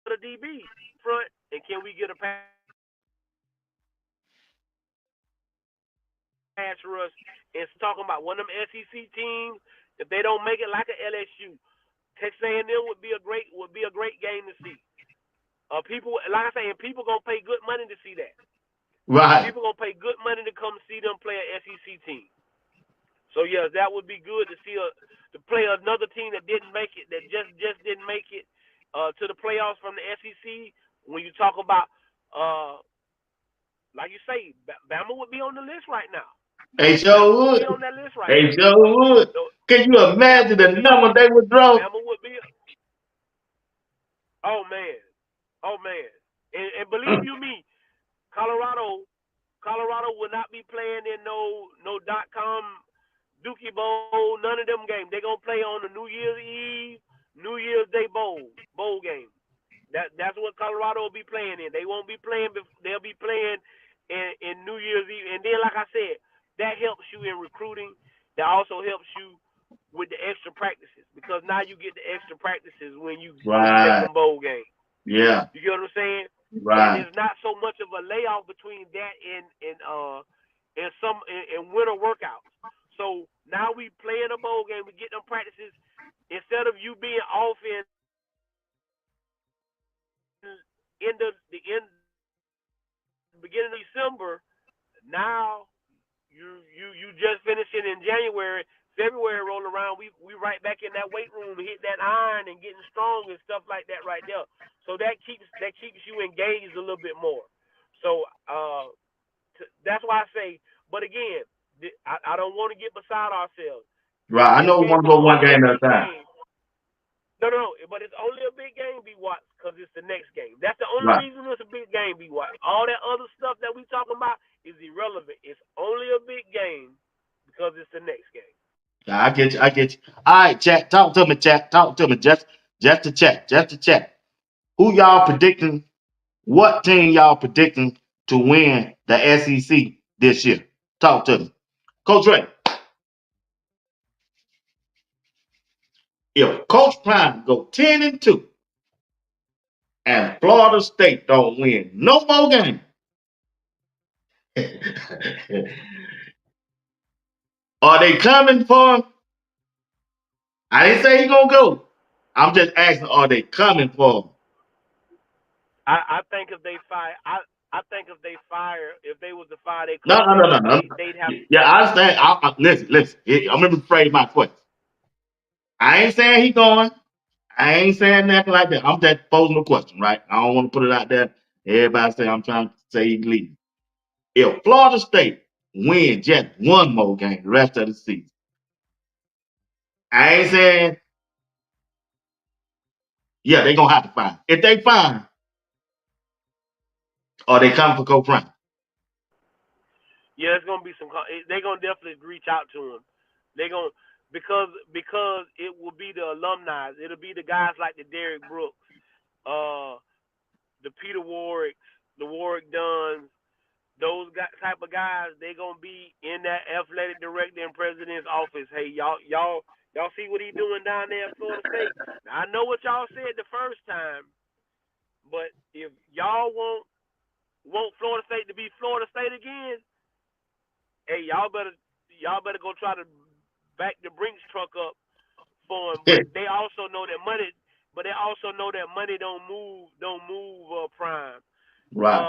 better DB front. And can we get a pass rush? And talking about one of them SEC teams, if they don't make it like a LSU, Texas A&M would be a great game to see. People, like I say, people gonna pay good money to see that. Right. People gonna pay good money to come see them play an SEC team. So yeah, that would be good to see to play another team that didn't make it, that just didn't make it. to the playoffs from the SEC, when you talk about like you say, Bama would be on the list right now. They Bama sure would would. be on that list right They now. sure would. So Can you imagine the number they would draw? Bama would be. Oh man, oh man, and believe you me, Colorado will not be playing in no .com Dookie Bowl, none of them games. They're gonna play on the New Year's Eve, New Year's Day bowl game. That's what Colorado will be playing in. They won't be playing. They'll be playing in New Year's Eve. And then, like I said, that helps you in recruiting. That also helps you with the extra practices, because now you get the extra practices when you make them bowl games. Yeah. You get what I'm saying? Right. And it's not so much of a layoff between that and winter workouts. So now we playing a bowl game, we get them practices instead of you being off in the beginning of December. Now you just finishing in January. February roll around, we right back in that weight room, hit that iron and getting strong and stuff like that right there. So that keeps you engaged a little bit more. So that's why I say. But again, I don't want to get beside ourselves. Right. I know we want to go one game at a time. No, but it's only a big game, BWatts, because it's the next game. That's the only reason it's a big game, BWatts. All that other stuff that we talking about is irrelevant. It's only a big game because it's the next game. I get you. All right, chat. Talk to me, chat. Talk to me. Just to chat. Who y'all predicting? What team y'all predicting to win the SEC this year? Talk to me. Coach Ray. If Coach Prime go 10-2 and Florida State don't win no more games, are they coming for him? I didn't say he's gonna go. I'm just asking, are they coming for him? I think if they fire, if they was to fire their No. coach, they'd have. Yeah, I understand. Listen. I'm gonna rephrase my question. I ain't saying he going. I ain't saying nothing like that. I'm just posing a question, right? I don't want to put it out there. Everybody say I'm trying to say he's leaving. If Florida State win just one more game the rest of the season, I ain't saying, yeah, they're going to have to fine. If they fine, are they coming for Coach Prime? Yeah, it's gonna be some. They're gonna definitely reach out to him. They're gonna because it will be the alumni. It'll be the guys like the Derrick Brooks, the Peter Warwicks, the Warwick Dunns. Those type of guys, they gonna be in that athletic director and president's office. Hey, y'all see what he doing down there at Florida State? Now, I know what y'all said the first time, but if y'all want Florida State to be Florida State again, hey, y'all better go try to back the Brinks truck up for him. But they also know that money. But they also know that money don't move Prime. Right.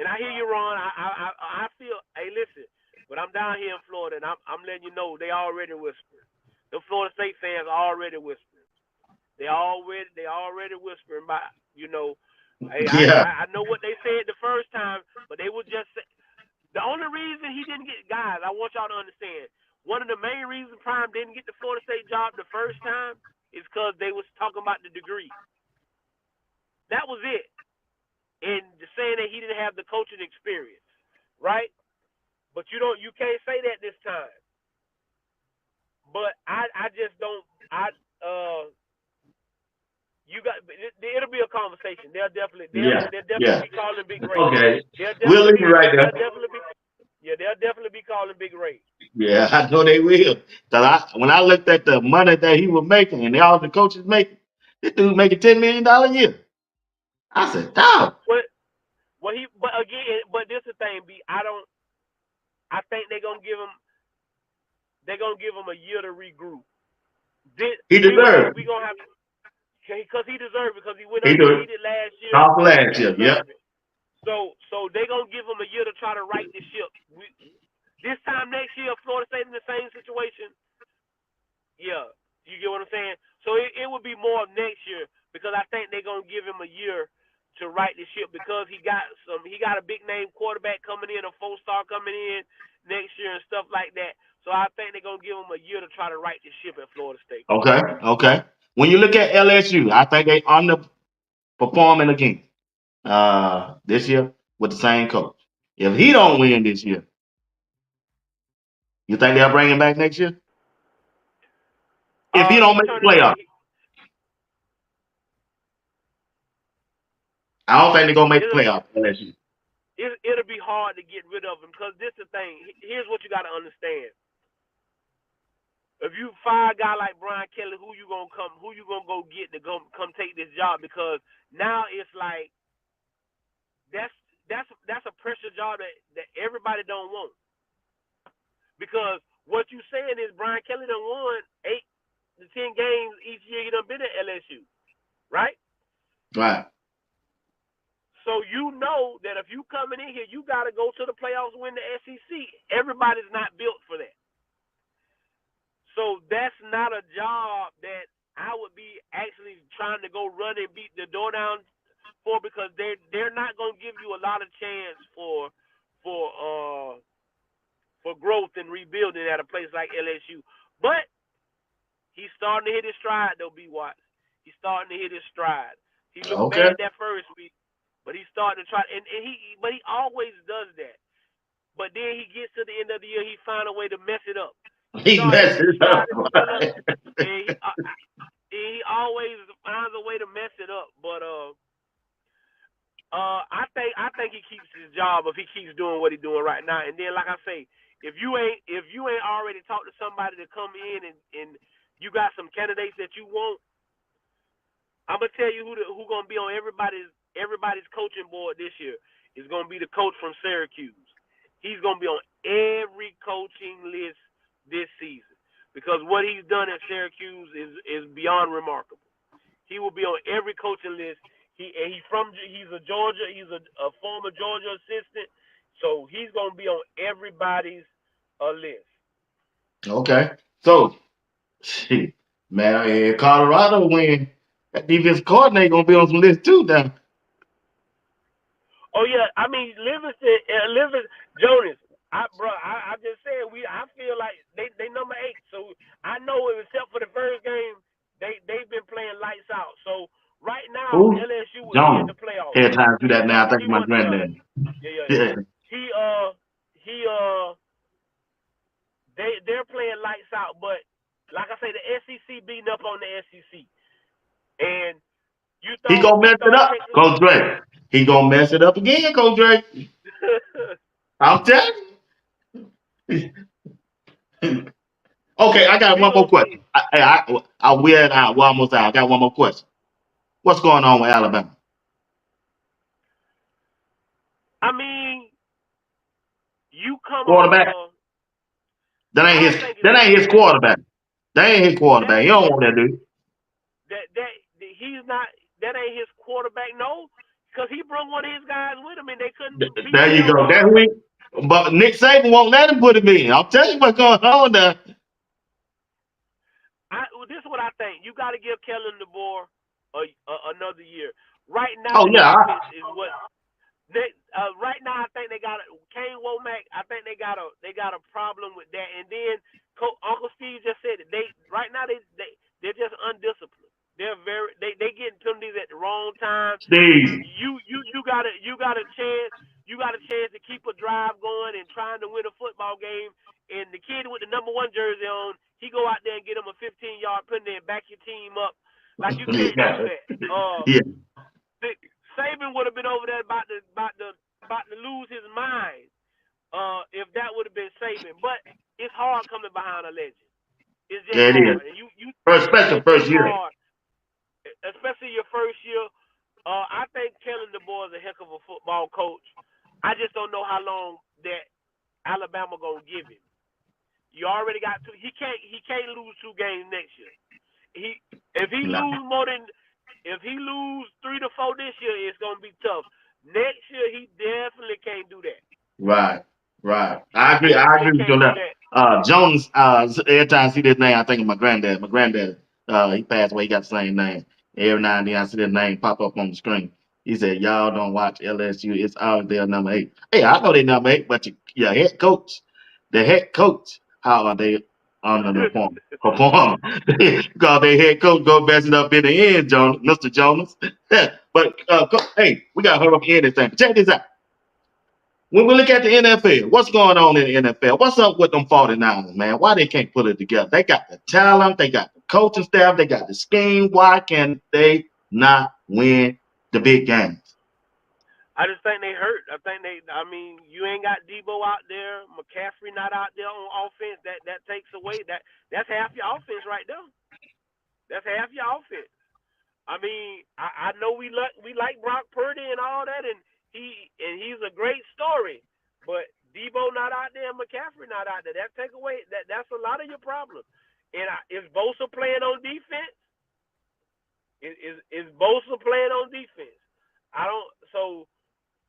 And I hear you, Ron. I feel. Hey, listen. But I'm down here in Florida, and I'm letting you know they already whispering. The Florida State fans are already whispering. They already whispering about, Hey, I know what they said the first time, but they would just say. The only reason he didn't get, guys, I want y'all to understand, one of the main reasons Prime didn't get the Florida State job the first time is because they was talking about the degree. That was it. And saying that he didn't have the coaching experience, right? But you can't say that this time. But I just don't, it'll be a conversation. They'll definitely be calling Big Ray. Okay. We'll leave it right there. They'll definitely be calling Big Ray. Yeah, I know they will. When I looked at the money that he was making and all the coaches making, this dude making $10 million a year. I said, dog. But this is the thing, B. I think they're gonna give him a year to regroup. He deserved. We gonna have to, because he deserved it, because he went undefeated last year. Last year, yeah. So they're gonna give him a year to try to right the ship. This time next year, Florida State in the same situation. Yeah, you get what I'm saying. So it would be more of next year, because I think they're gonna him a year to right the ship because he got a big name quarterback coming in, a 4-star coming in next year and stuff like that. So I think they're gonna give him a year to try to right the ship at Florida State. Okay. When you look at LSU, I think they underperforming again this year with the same coach. If he don't win this year, you think they'll bring him back next year? If he don't make the playoff, I don't think they're gonna make the playoff. LSU. It'll be hard to get rid of him because this is the thing. Here's what you got to understand. If you fire a guy like Brian Kelly, who you gonna go get to come take this job? Because now it's like that's a pressure job that everybody don't want. Because what you saying is Brian Kelly done won 8 to 10 games each year he done been at LSU, right? Right. So you know that if you coming in here, you got to go to the playoffs, win the SEC. Everybody's not built for that. So that's not a job that I would be actually trying to go run and beat the door down for because they're not going to give you a lot of chance for growth and rebuilding at a place like LSU. But he's starting to hit his stride though, BWatts. He's starting to hit his stride. He looked bad that first week. But he's starting to try, but he always does that. But then he gets to the end of the year, he finds a way to mess it up. He messes it up. And he always finds a way to mess it up. But I think he keeps his job if he keeps doing what he's doing right now. And then, like I say, if you ain't already talked to somebody to come in and you got some candidates that you want, I'm gonna tell you who gonna be on everybody's coaching board this year is going to be the coach from Syracuse. He's going to be on every coaching list this season because what he's done at Syracuse is beyond remarkable. He will be on every coaching list. He's a former Georgia assistant, so he's going to be on everybody's list. Okay, so man, if Colorado win, that defense coordinator gonna be on some list too now. Oh yeah, I mean Livingston, Jonas. I just said I feel like they number 8. So I know except for the first game, they've been playing lights out. So right now LSU is in the playoffs. Every time I do that now, I think of my granddad. Yeah. They're playing lights out, but like I say, the SEC beating up on the SEC, and you thought he gonna mess it up, Coach Dre. He gonna mess it up again, Coach Dre. I'm telling you. Okay, I got one more question. We're almost out. I got one more question. What's going on with Alabama? I mean, you come quarterback. That ain't his quarterback. That ain't his quarterback. He don't want that dude. He's not. That ain't his quarterback. No, because he brought one of his guys with him, and they couldn't. There you go. That week, but Nick Saban won't let him put him in. I'll tell you what's going on there. This is what I think. You got to give Kellen DeBoer another year. Right now, is what. Right now, I think they got Kane Womack. I think they got a problem with that. And then Uncle Steve just said it. Right now they're just undisciplined. They're they getting penalties at the wrong time. Steve, you got a chance. You got a chance to keep a drive going and trying to win a football game. And the kid with the number 1 jersey on, he go out there and get him a 15-yard penalty and back your team up. Like you can't do that. Saban would have been over there about to lose his mind if that would have been Saban. But it's hard coming behind a legend. It's just hard. And especially first year. Hard. Especially your first year. I think Kellen DeBoer is a heck of a football coach. I just don't know how long that Alabama gonna give him. You already got 2. He can't lose 2 games next year. If he lose 3 to 4 this year, it's gonna be tough. Next year, he definitely can't do that. Right. I agree with you on that. Jones. Every time I see this name, I think of my granddad. My granddad, he passed away. He got the same name, Every now and then I see their name pop up on the screen. He said, "Y'all don't watch LSU. It's always their number 8." Hey, I know they number 8, but your head coach, the head coach, how are they underperforming? Perform because their head coach go messing up in the end, Mr. Jonas. But hey, we got to hurry up and end this thing. Check this out. When we look at the NFL, what's going on in the NFL? What's up with them 49ers, man? Why they can't put it together? They got the talent, they got the coaching staff, they got the scheme. Why can they not win the big games? I just think they hurt. I mean, you ain't got Debo out there, McCaffrey not out there on offense. That takes away that's half your offense right there. That's half your offense. I mean, I know we like Brock Purdy and all that, and he's a great story, but Debo not out there, McCaffrey not out there. That take away that's a lot of your problem. And is Bosa playing on defense? Is Bosa playing on defense? I don't. So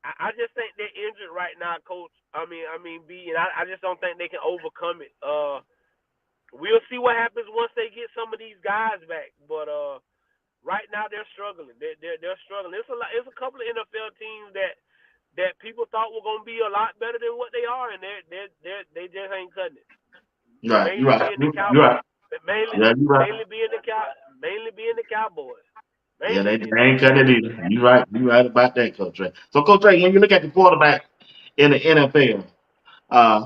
I just think they're injured right now, Coach. I mean, B, and I just don't think they can overcome it. We'll see what happens once they get some of these guys back, but right now they're struggling. They're struggling. It's a couple of NFL teams that people thought were going to be a lot better than what they are, and they just ain't cutting it. Right, you're right. You're right. Mainly being the Cowboys. Yeah, they ain't cutting it either. You're right. You're right about that, Coach Ray. So, Coach Ray, when you look at the quarterback in the NFL,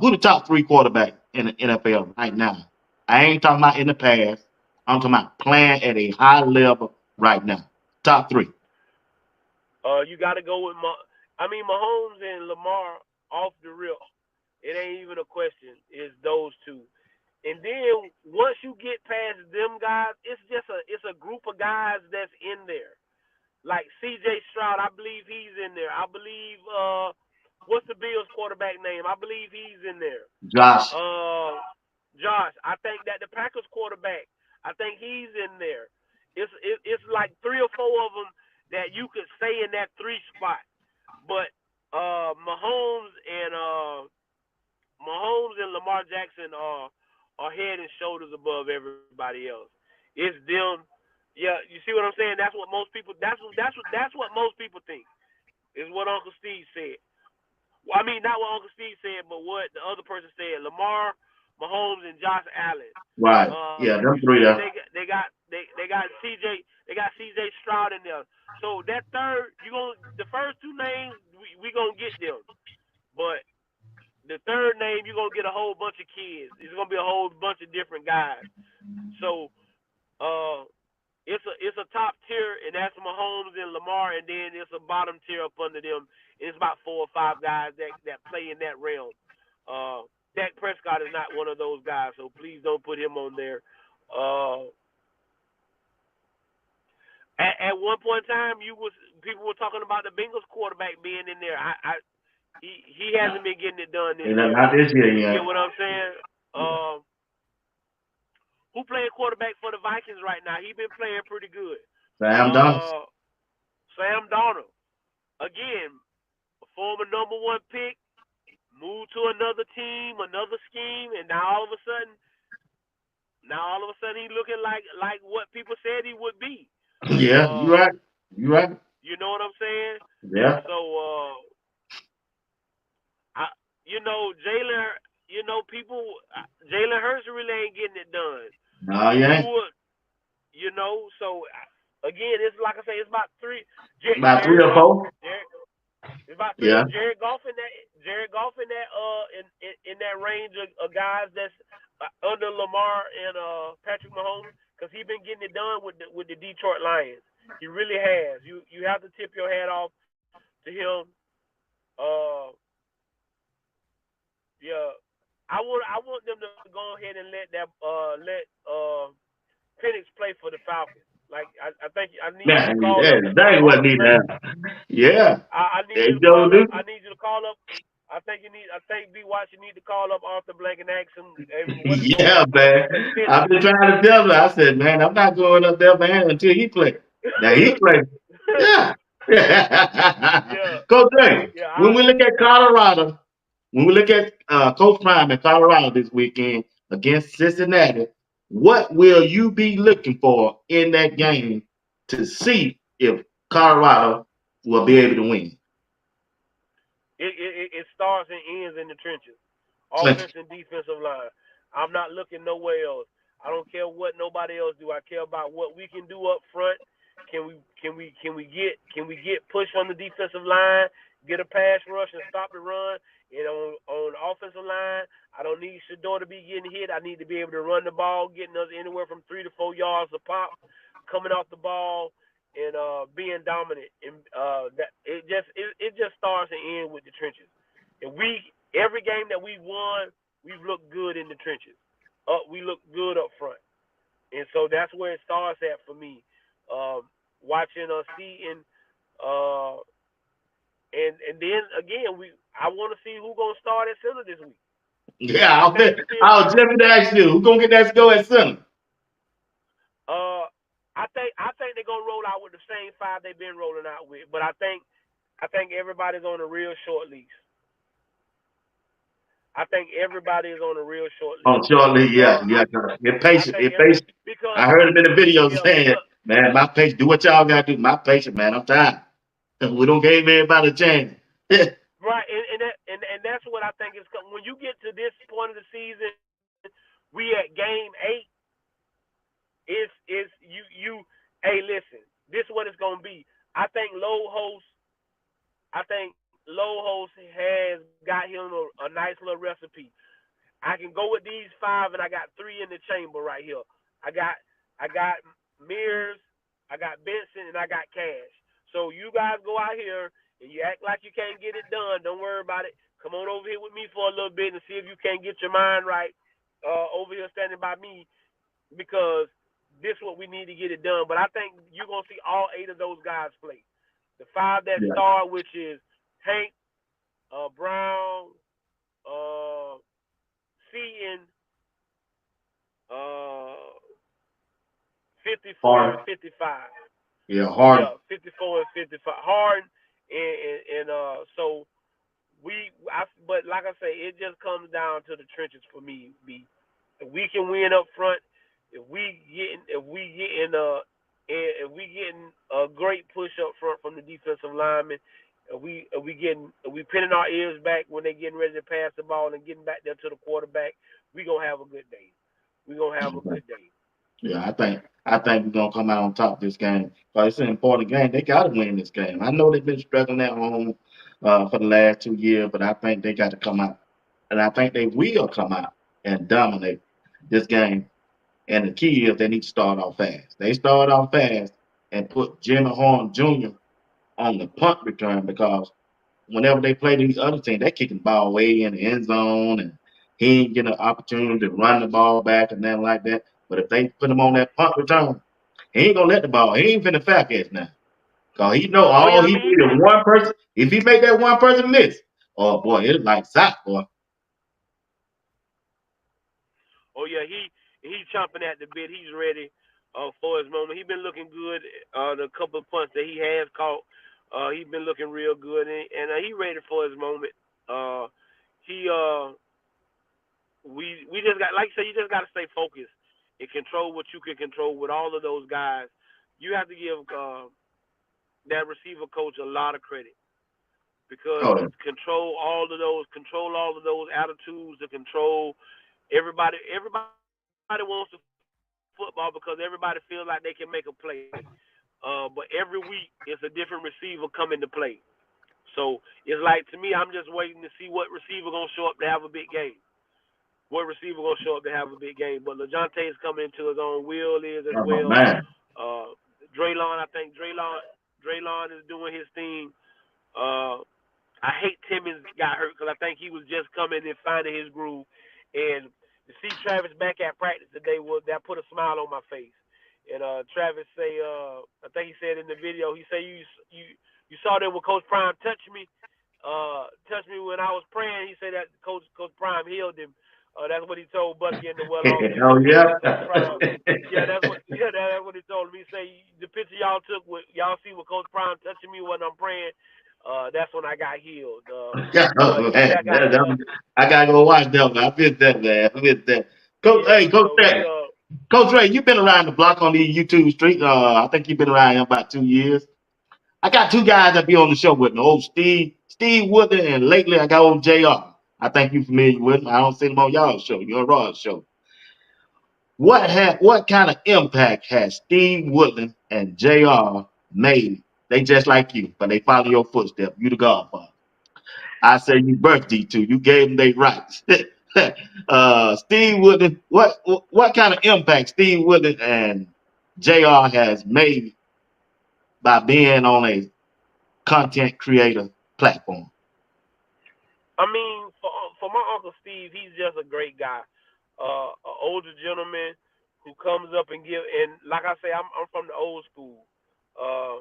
who the top 3 quarterback in the NFL right now? I ain't talking about in the past. I'm talking about playing at a high level right now. Top 3. You got to go with Mahomes and Lamar off the rip. It ain't even a question. It's those two. And then once you get past them guys, it's a group of guys that's in there. Like C.J. Stroud, I believe he's in there. I believe what's the Bills quarterback name? I believe he's in there. Josh. I think that the Packers quarterback, I think he's in there. It's like 3 or 4 of them that you could say in that 3 spot. But Mahomes and Lamar Jackson are head and shoulders above everybody else. It's them. Yeah, you see what I'm saying? That's what most people. That's what most people think. Is what Uncle Steve said. Well, I mean, not what Uncle Steve said, but what the other person said. Lamar, Mahomes, and Josh Allen. Right. Yeah, them 3 there. They got CJ. They got CJ Stroud in there. So that third, the first 2 names we gonna get them, but the third name, you're going to get a whole bunch of kids. It's going to be a whole bunch of different guys. So it's a top tier, and that's Mahomes and Lamar, and then it's a bottom tier up under them. It's about 4 or 5 guys that play in that realm. Dak Prescott is not one of those guys, so please don't put him on there. At one point in time, people were talking about the Bengals quarterback being in there. He hasn't been getting it done this year. Not this year, yeah. You get what I'm saying? Who playing quarterback for the Vikings right now? He been playing pretty good. Sam Darnold. Sam Darnold. Again, a former number 1 pick, moved to another team, another scheme, and now all of a sudden he's looking like what people said he would be. Yeah, you're right. You're right. You know what I'm saying? Yeah. So, Jalen Hurts really ain't getting it done. No, yeah. So again, it's like I say, it's about 3. About 3 or 4. It's about 3. Yeah. Jared Goff in that range of guys that's under Lamar and Patrick Mahomes, because he's been getting it done with the Detroit Lions. He really has. You have to tip your hat off to him. Yeah, I want them to go ahead and let Penix play for the Falcons. Like I think I need you to call up. That what need to happen. Yeah. I need you to call up. I think BWatts, you need to call up Arthur Blank and ask him. Yeah, man. I've been trying to tell him. I said, man, I'm not going up there, man, until he plays. Now he plays. Yeah. Yeah. Coach Ray, when we look at Colorado, when we look at Coach Prime in Colorado this weekend against Cincinnati, what will you be looking for in that game to see if Colorado will be able to win. It starts and ends in the trenches, offense and defensive line. I'm not looking nowhere else. I don't care what nobody else do. I care about what we can do up front. Can we get push on the defensive line, get a pass rush and stop the run? And on the offensive line, I don't need Shador to be getting hit. I need to be able to run the ball, getting us anywhere from 3 to 4 yards a pop, coming off the ball and being dominant. And that it just starts and ends with the trenches. And every game that we won, we've looked good in the trenches. We look good up front. And so that's where it starts at for me. Watching seeing and then again I want to see who's gonna start at center this week. Yeah, I was just going to ask you, who's going to get that go at center? I think they're gonna roll out with the same five they've been rolling out with, but I think everybody's on a real short leash. I think everybody is on a real short leash. On short leash, yeah. Get patient. Because I heard him in the video saying, man, my patient, do what y'all got to do. My patient, man, I'm tired. We don't give everybody a chance. Right, and that's what I think is when you get to this point of the season, we at game 8. Is you hey, listen, this is what it's gonna be. I think Low Host has got him a nice little recipe. I can go with these 5 and I got 3 in the chamber right here. I got Mears, I got Benson, and I got Cash. So you guys go out here and you act like you can't get it done. Don't worry about it. Come on over here with me for a little bit and see if you can't get your mind right over here standing by me, because this is what we need to get it done. But I think you're going to see all 8 of those guys play. The 5 that start, which is Hank, Brown, Seaton, 54 and 55. Yeah, Harden. Yeah, 54 and 55. Harden and so but like I say, it just comes down to the trenches for me. If we can win up front, if we getting a great push up front from the defensive linemen, if we pinning our ears back when they getting ready to pass the ball and getting back there to the quarterback, we gonna have a good day. Yeah, I think we're gonna come out on top this game. But it's an important game. They gotta win this game. I know they've been struggling at home for the last 2 years, but I think they got to come out, and I think they will come out and dominate this game. And the key is they need to start off fast. They start off fast and put Jimmy Horn Jr. on the punt return, because whenever they play these other teams, they kicking the ball way in the end zone, and he ain't getting an opportunity to run the ball back and nothing like that. But if they put him on that punt return, he ain't gonna let the ball. He ain't finna fat catch now, cause he know all he need is one person. If he make that one person miss, oh boy, it's like sock, boy. Oh yeah, he's chomping at the bit. He's ready for his moment. He's been looking good. The couple of punts that he has caught, he's been looking real good, and he ready for his moment. We just got, like you said, you just got to stay focused and control what you can control with all of those guys. You have to give that receiver coach a lot of credit, because control all of those attitudes, to control everybody wants to football because everybody feels like they can make a play. But every week it's a different receiver coming to play. So it's like, to me, I'm just waiting to see what receiver gonna show up to have a big game. But LeJohntay is coming into his own. Will is as well. Draylon, I think Draylon is doing his thing. I hate Timmons got hurt, because I think he was just coming and finding his groove. And to see Travis back at practice today, that put a smile on my face. And Travis say, I think he said in the video, he said, you saw that when Coach Prime touched me when I was praying. He said that Coach Prime healed him. That's what he told Bucky in the well. Oh yeah. That's what he told me. He say the picture y'all took, y'all see what Coach Prime touching me when I'm praying. That's when I got healed. I gotta go watch that one. I missed that, man. Coach, hey, Coach Jack. Coach Ray, you've been around the block on these YouTube streets. I think you've been around here about 2 years. I got two guys that be on the show with me. Old Steve Woodard, and lately I got old JR. I think you're familiar with him. I don't see him on y'all's show, your Rod's show. What kind of impact has Steve Woodland and JR made? They just like you, but they follow your footsteps. You the godfather. I say you birthed these two. You gave them their rights. Steve Woodland, what kind of impact Steve Woodland and JR has made by being on a content creator platform? I mean, for my Uncle Steve, he's just a great guy. An older gentleman who comes up and give. And like I say, I'm from the old school. Uh,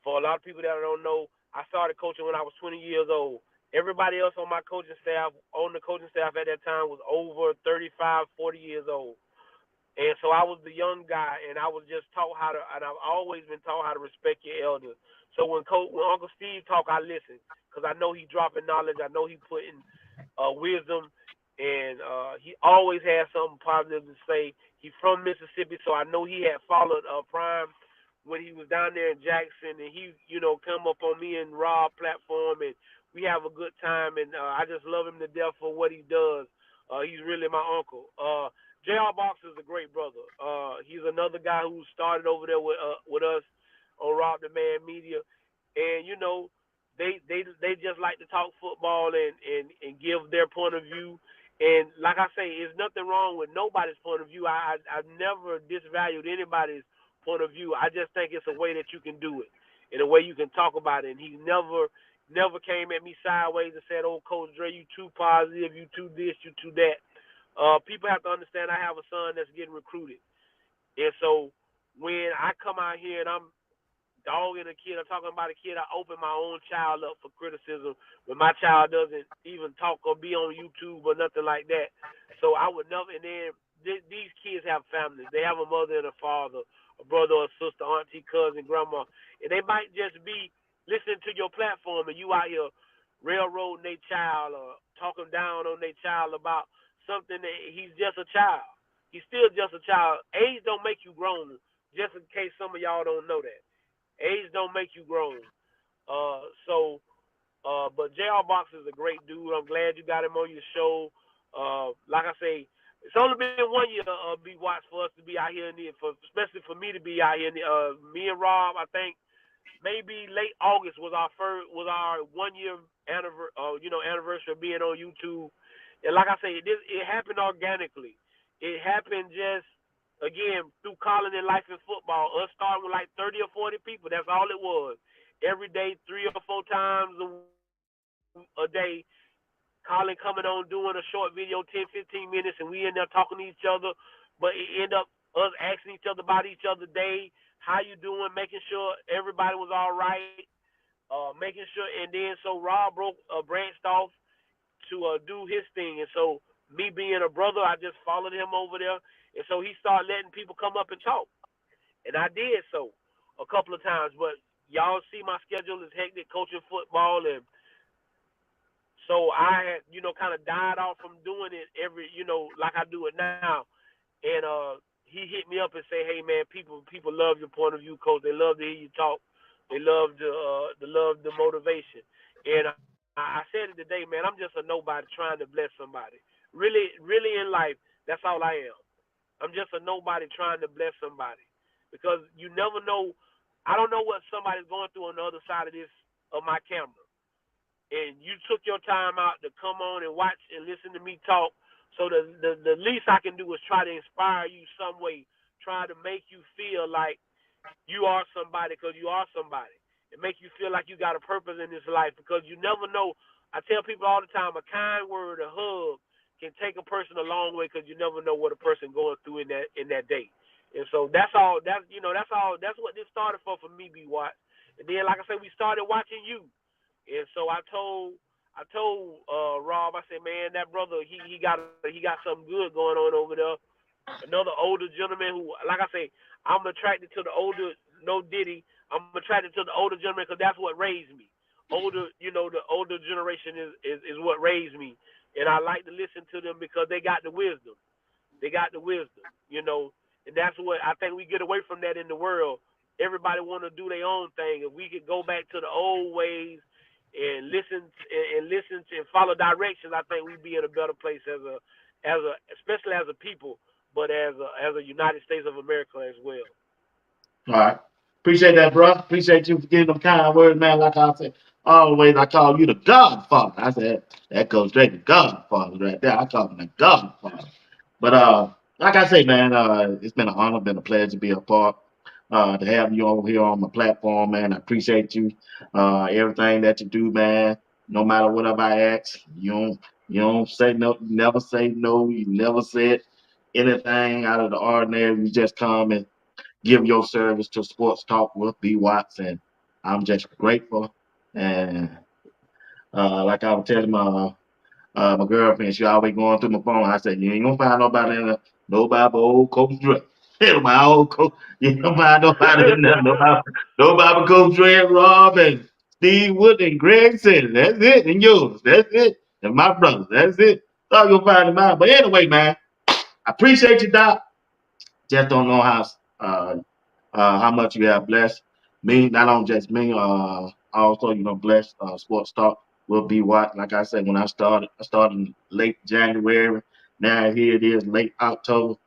for a lot of people that don't know, I started coaching when I was 20 years old. Everybody else on my coaching staff, on the coaching staff at that time, was over 35, 40 years old. And so I was the young guy, and I was just taught how to, and I've always been taught how to respect your elders. So when Uncle Steve talk, I listen because I know he dropping knowledge. I know he putting wisdom, and he always has something positive to say. He's from Mississippi, so I know he had followed Prime when he was down there in Jackson, and he, come up on me and Rob platform, and we have a good time, and I just love him to death for what he does. He's really my uncle. J.R. Box is a great brother. He's another guy who started over there with us on Rob the Man Media, and they just like to talk football and give their point of view. And like I say, there's nothing wrong with nobody's point of view. I've never disvalued anybody's point of view. I just think it's a way that you can do it, in a way you can talk about it. And he never came at me sideways and said, "Oh, Coach Dre, you too positive, you too this, you too that." People have to understand I have a son that's getting recruited, and so when I come out here and I'm dogging a kid, I'm talking about a kid, I open my own child up for criticism when my child doesn't even talk or be on YouTube or nothing like that. So I would never. And then these kids have families. They have a mother and a father, a brother or a sister, auntie, cousin, grandma, and they might just be listening to your platform, and you out here railroading their child or talking down on their child about something that he's just a child. He's still just a child. Age don't make you grown. Just in case some of y'all don't know that. Age don't make you grown. But J.R. Box is a great dude. I'm glad you got him on your show. Like I say, it's only been 1 year, BWatts, for us to be out here especially for me to be out here. Me and Rob, I think maybe late August was our 1 year anniversary of being on YouTube. And like I say, it happened organically. It happened just again through calling in life and football. Us starting with like 30 or 40 people. That's all it was. Every day, 3 or 4 times a day, Colin coming on doing a short video, 10, 15 minutes, and we end up talking to each other. But it end up us asking each other about each other day, how you doing, making sure everybody was all right, making sure. And then so Rob branched off to do his thing, and so me being a brother, I just followed him over there, and so he started letting people come up and talk, and I did so a couple of times. But y'all see my schedule is hectic coaching football, and so I had, kind of died off from doing it like I do it now. And he hit me up and say, "Hey man, people love your point of view, coach. They love to hear you talk. They love the motivation." And I said it today, man. I'm just a nobody trying to bless somebody. Really, really in life, that's all I am. I'm just a nobody trying to bless somebody, because you never know. I don't know what somebody's going through on the other side of my camera, and you took your time out to come on and watch and listen to me talk. So the least I can do is try to inspire you some way, try to make you feel like you are somebody, because you are somebody, and make you feel like you got a purpose in this life, because you never know. I tell people all the time, a kind word, a hug can take a person a long way, because you never know what a person going through in that day. And so that's all. That's all. That's what this started for me, B. Watt. And then, like I said, we started watching you. And so I told Rob, I said, man, that brother, he got something good going on over there. Another older gentleman who, like I say, I'm attracted to the older, no Diddy. I'm attracted to the older gentleman because that's what raised me. The older generation is what raised me, and I like to listen to them because they got the wisdom. They got the wisdom, and that's what I think we get away from that in the world. Everybody want to do their own thing. If we could go back to the old ways and listen to and follow directions, I think we'd be in a better place especially as a people, but as a United States of America as well. All right. Appreciate that, bro. Appreciate you for giving them kind words, man. Like I said, always I call you the Godfather. I said that goes straight to Godfather right there. I call him the Godfather. But like I say, man, it's been an honor, been a pleasure to be a part. To have you over here on my platform, man. I appreciate you. Everything that you do, man. No matter whatever I ask, you don't say no, you never say no, you never said anything out of the ordinary. You just come and give your service to Sports Talk with BWatts, and I'm just grateful. And like I was telling my girlfriend, she always going through my phone. I said, you ain't gonna find nobody in there, nobody but old Coach Dre. Hell, my old coach, you ain't gonna find nobody in there, nobody but Coach Dre and Rob and Steve Wood and Greg said, that's it, and yours, that's it, and my brothers, that's it. That's all you're gonna find in mine. But anyway, man, I appreciate you, Doc. Just don't know how much you have blessed me, not only just me, also, blessed Sports Talk will be what, like I said, when I started in late January. Now here it is, late October.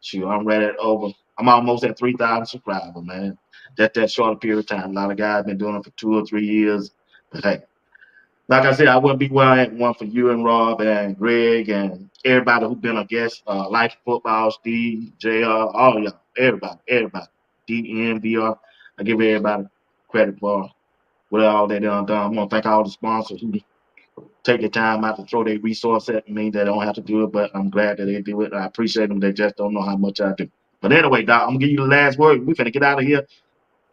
Shoot, I'm ready over. I'm almost at 3,000 subscribers, man. That short period of time. A lot of guys been doing it for 2 or 3 years. But hey, like I said, I wouldn't be where I am one for you and Rob and Greg and everybody who's been a guest. Life Football, Steve, JR, all y'all, everybody. DN, VR. I give everybody credit for what all they done. I want to thank all the sponsors who take the time out to throw their resource at me. They don't have to do it, but I'm glad that they do it. I appreciate them. They just don't know how much I do. But anyway, Doc, I'm going to give you the last word. We're finna get out of here.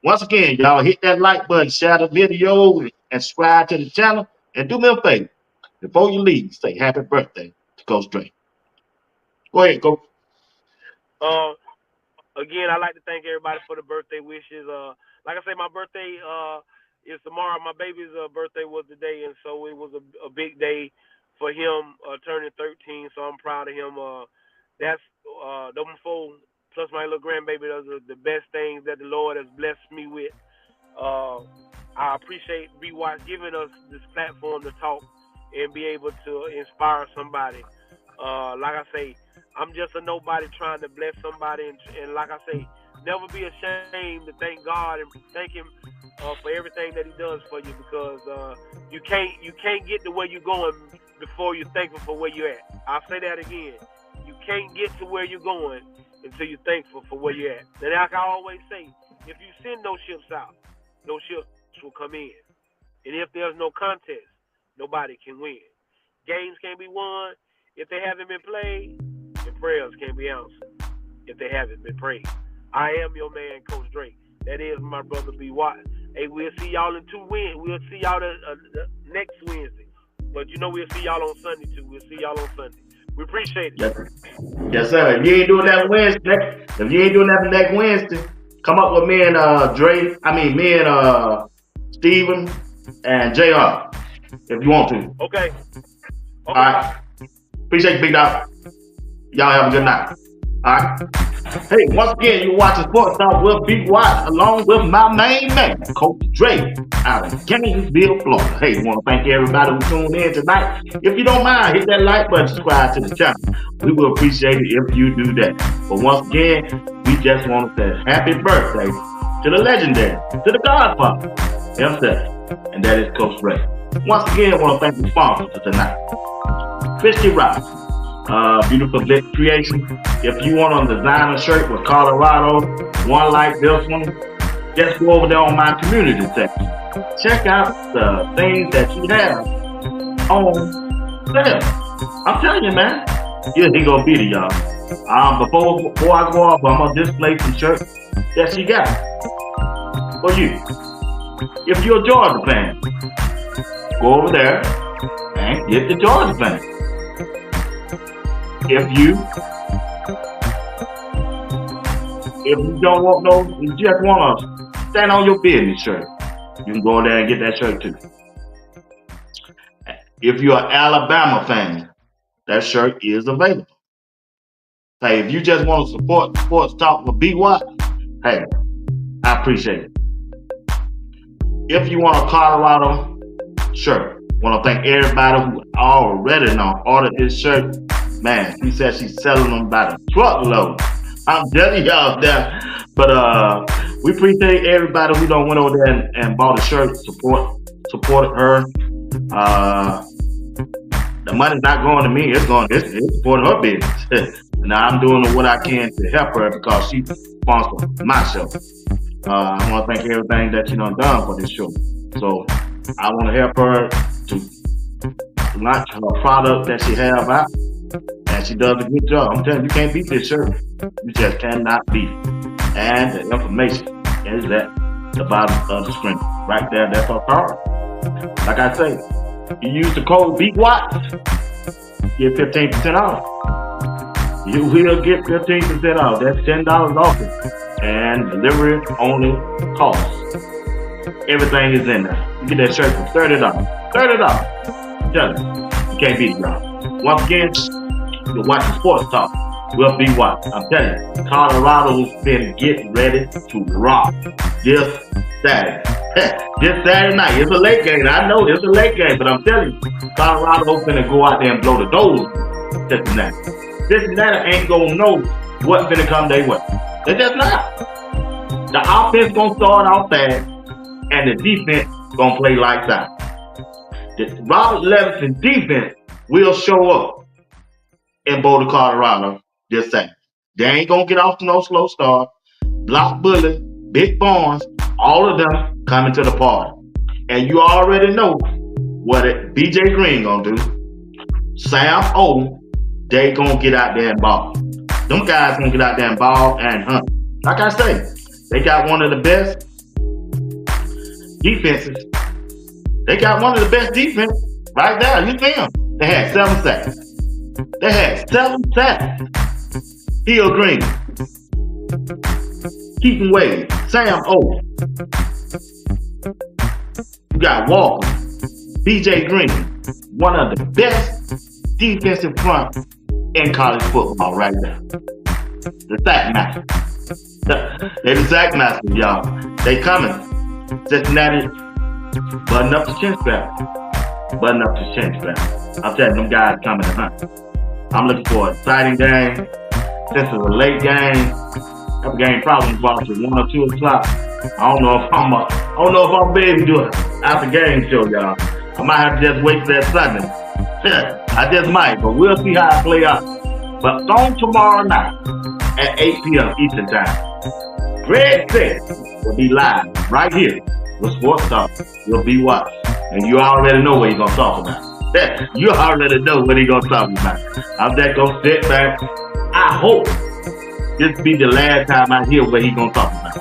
Once again, y'all hit that like button, share the video, and subscribe to the channel. And do me a favor. Before you leave, say happy birthday to Coach Dre. Go ahead, Coach. Again, I'd like to thank everybody for the birthday wishes. Like I say, my birthday is tomorrow. My baby's birthday was today, and so it was a big day for him turning 13. So I'm proud of him. That's them four plus my little grandbaby. Those are the best things that the Lord has blessed me with. I appreciate BWatts giving us this platform to talk and be able to inspire somebody. Like I say, I'm just a nobody trying to bless somebody, and like I say, never be ashamed to thank God and thank Him for everything that He does for you, because you can't get to where you're going before you're thankful for where you're at. I'll say that again. You can't get to where you're going until you're thankful for where you're at. And like I always say, if you send no ships out, no ships will come in. And if there's no contest, nobody can win. Games can't be won if they haven't been played, and prayers can't be answered if they haven't been prayed. I am your man, Coach Drake. That is my brother BWatts. Hey, we'll see y'all in 2 wins. We'll see y'all next Wednesday. But we'll see y'all on Sunday too. We'll see y'all on Sunday. We appreciate it. Yes, sir. If you ain't doing that Wednesday, next Wednesday, come up with me and me and Steven and JR. If you want to. Okay. All right. Appreciate you, Big Dog. Y'all have a good night. All right. Hey, once again, you're watching Sports Talk with BWatts along with my main man, Coach Dre, out of Gainesville, Florida. Hey, we want to thank everybody who tuned in tonight. If you don't mind, hit that like button, subscribe to the channel. We will appreciate it if you do that. But once again, we just want to say happy birthday to the legendary, to the Godfather himself, and that is Coach Dre. Once again, I want to thank the sponsors tonight. Christy Rock, beautiful creation. If you want a designer shirt with Colorado, one like this one, just go over there on my community section. Check out the things that you have on sale. I'm telling you, man. Here gonna be to y'all. Before I go off, I'm gonna display some shirts that she got for you. If you're a Georgia fan, go over there and get the Georgia fan. If you don't want you just want to stand on your business shirt, you can go there and get that shirt too. If you're an Alabama fan, that shirt is available. Hey, if you just want to support sports talk with BWatts, hey, I appreciate it. If you want a Colorado shirt, want to thank everybody who already ordered this shirt. Man, she said she's selling them by the truckload. I'm telling y'all that. But we appreciate everybody who went over there and bought a shirt, supported her. The money's not going to me, it's supporting her business. Now I'm doing what I can to help her because she sponsors my show. I want to thank everything that she done for this show. So I want to help her to launch her product that she have out. And she does a good job. I'm telling you, you can't beat this shirt. You just cannot beat it. And the information is at the bottom of the screen. Right there, that's her card. Like I say, you use the code BWatts, get 15% off. You will get 15% off. That's $10 off it. And delivery only costs. Everything is in there. You get that shirt for $30. $30. Tell you can't beat it, y'all. Once again, you're watching Sports Talk with BWatts. I'm telling you, Colorado's been getting ready to rock this Saturday. This Saturday night. It's a late game. I know it's a late game, but I'm telling you, Colorado's gonna go out there and blow the doors of Cincinnati. Cincinnati ain't gonna know what's gonna come their way. They're just not. The offense gonna start off fast, and the defense gonna play lights out. The Robert Livingston defense will show up in Boulder, Colorado this Saturday. They ain't gonna get off to no slow start. Block Bully, Big Barnes, all of them coming to the party. And you already know what BJ Green gonna do. Sam O, they gonna get out there and ball. Them guys gonna get out there and ball and hunt. Like I say, they got one of the best defenses. They got one of the best defense right there. You see them. They had 7 sacks. They had 7 sacks. Hill Green, Keaton Wade, Sam O. You got Walker, BJ Green, one of the best defensive front in college football right there. The sack master. They the sack masters, y'all. They coming. Cincinnati, button up the chin strap. Button up the chin strap. I'm telling them guys coming to hunt. I'm looking for an exciting game. Since it's a late game, that game probably involves to 1 or 2 o'clock. I don't know if I'm able to do it after game show, y'all. I might have to just wait for that Sunday. I just might, but we'll see how it play out. But on tomorrow night at 8 p.m. Eastern Time, Greg said will be live right here with Sports Talk with BWatts. And you already know what he's gonna talk about. You already know what he's gonna talk about. I'm just gonna sit back. I hope this be the last time I hear what he's gonna talk about.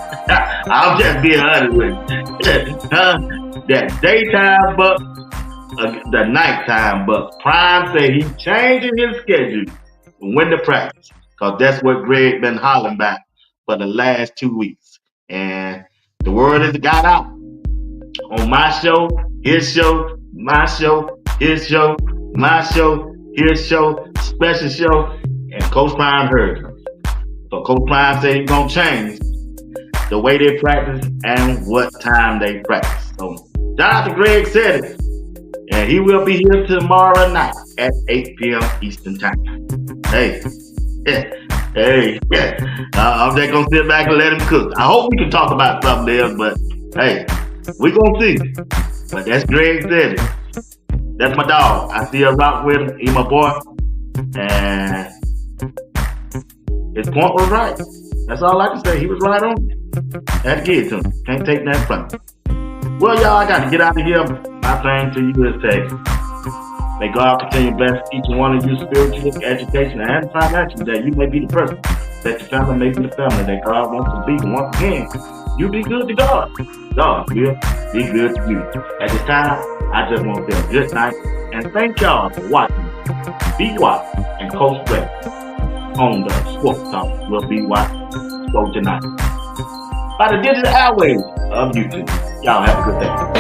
I'm just being honest with you. That daytime buck, the nighttime buck. Prime said he's changing his schedule when to practice, because that's what Greg been hollering about for the last 2 weeks. And the word has got out on my show, his show, my show, his show, my show, his show, special show, and Coach Prime heard him. So Coach Prime said he's gonna change the way they practice and what time they practice. So shout out to Greg said it. And he will be here tomorrow night at 8 p.m. Eastern Time. Hey, I'm just gonna sit back and let him cook. I hope we can talk about something else, but hey, we gonna see. But that's Greg said it. That's my dog. I see a rock with him. He's my boy. And his point was right. That's all I can say. He was right on. Had to give it to him. Can't take that from him. Well, y'all, I got to get out of here. My thing to you is say, may God continue to bless each and one of you spiritually, education, and financially, that you may be the person, that your family may be the family that God wants to be. And once again, you be good to God. God will be good to you. At this time, I just want to say a good night and thank y'all for watching BWatts and Coach Greg on the Sports Talk with BWatts Show tonight by the digital airwaves of YouTube. Y'all have a good day.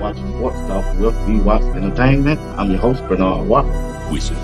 watching Sports Talk with BWatts Entertainment. I'm your host, Bernard Watt. Wishing.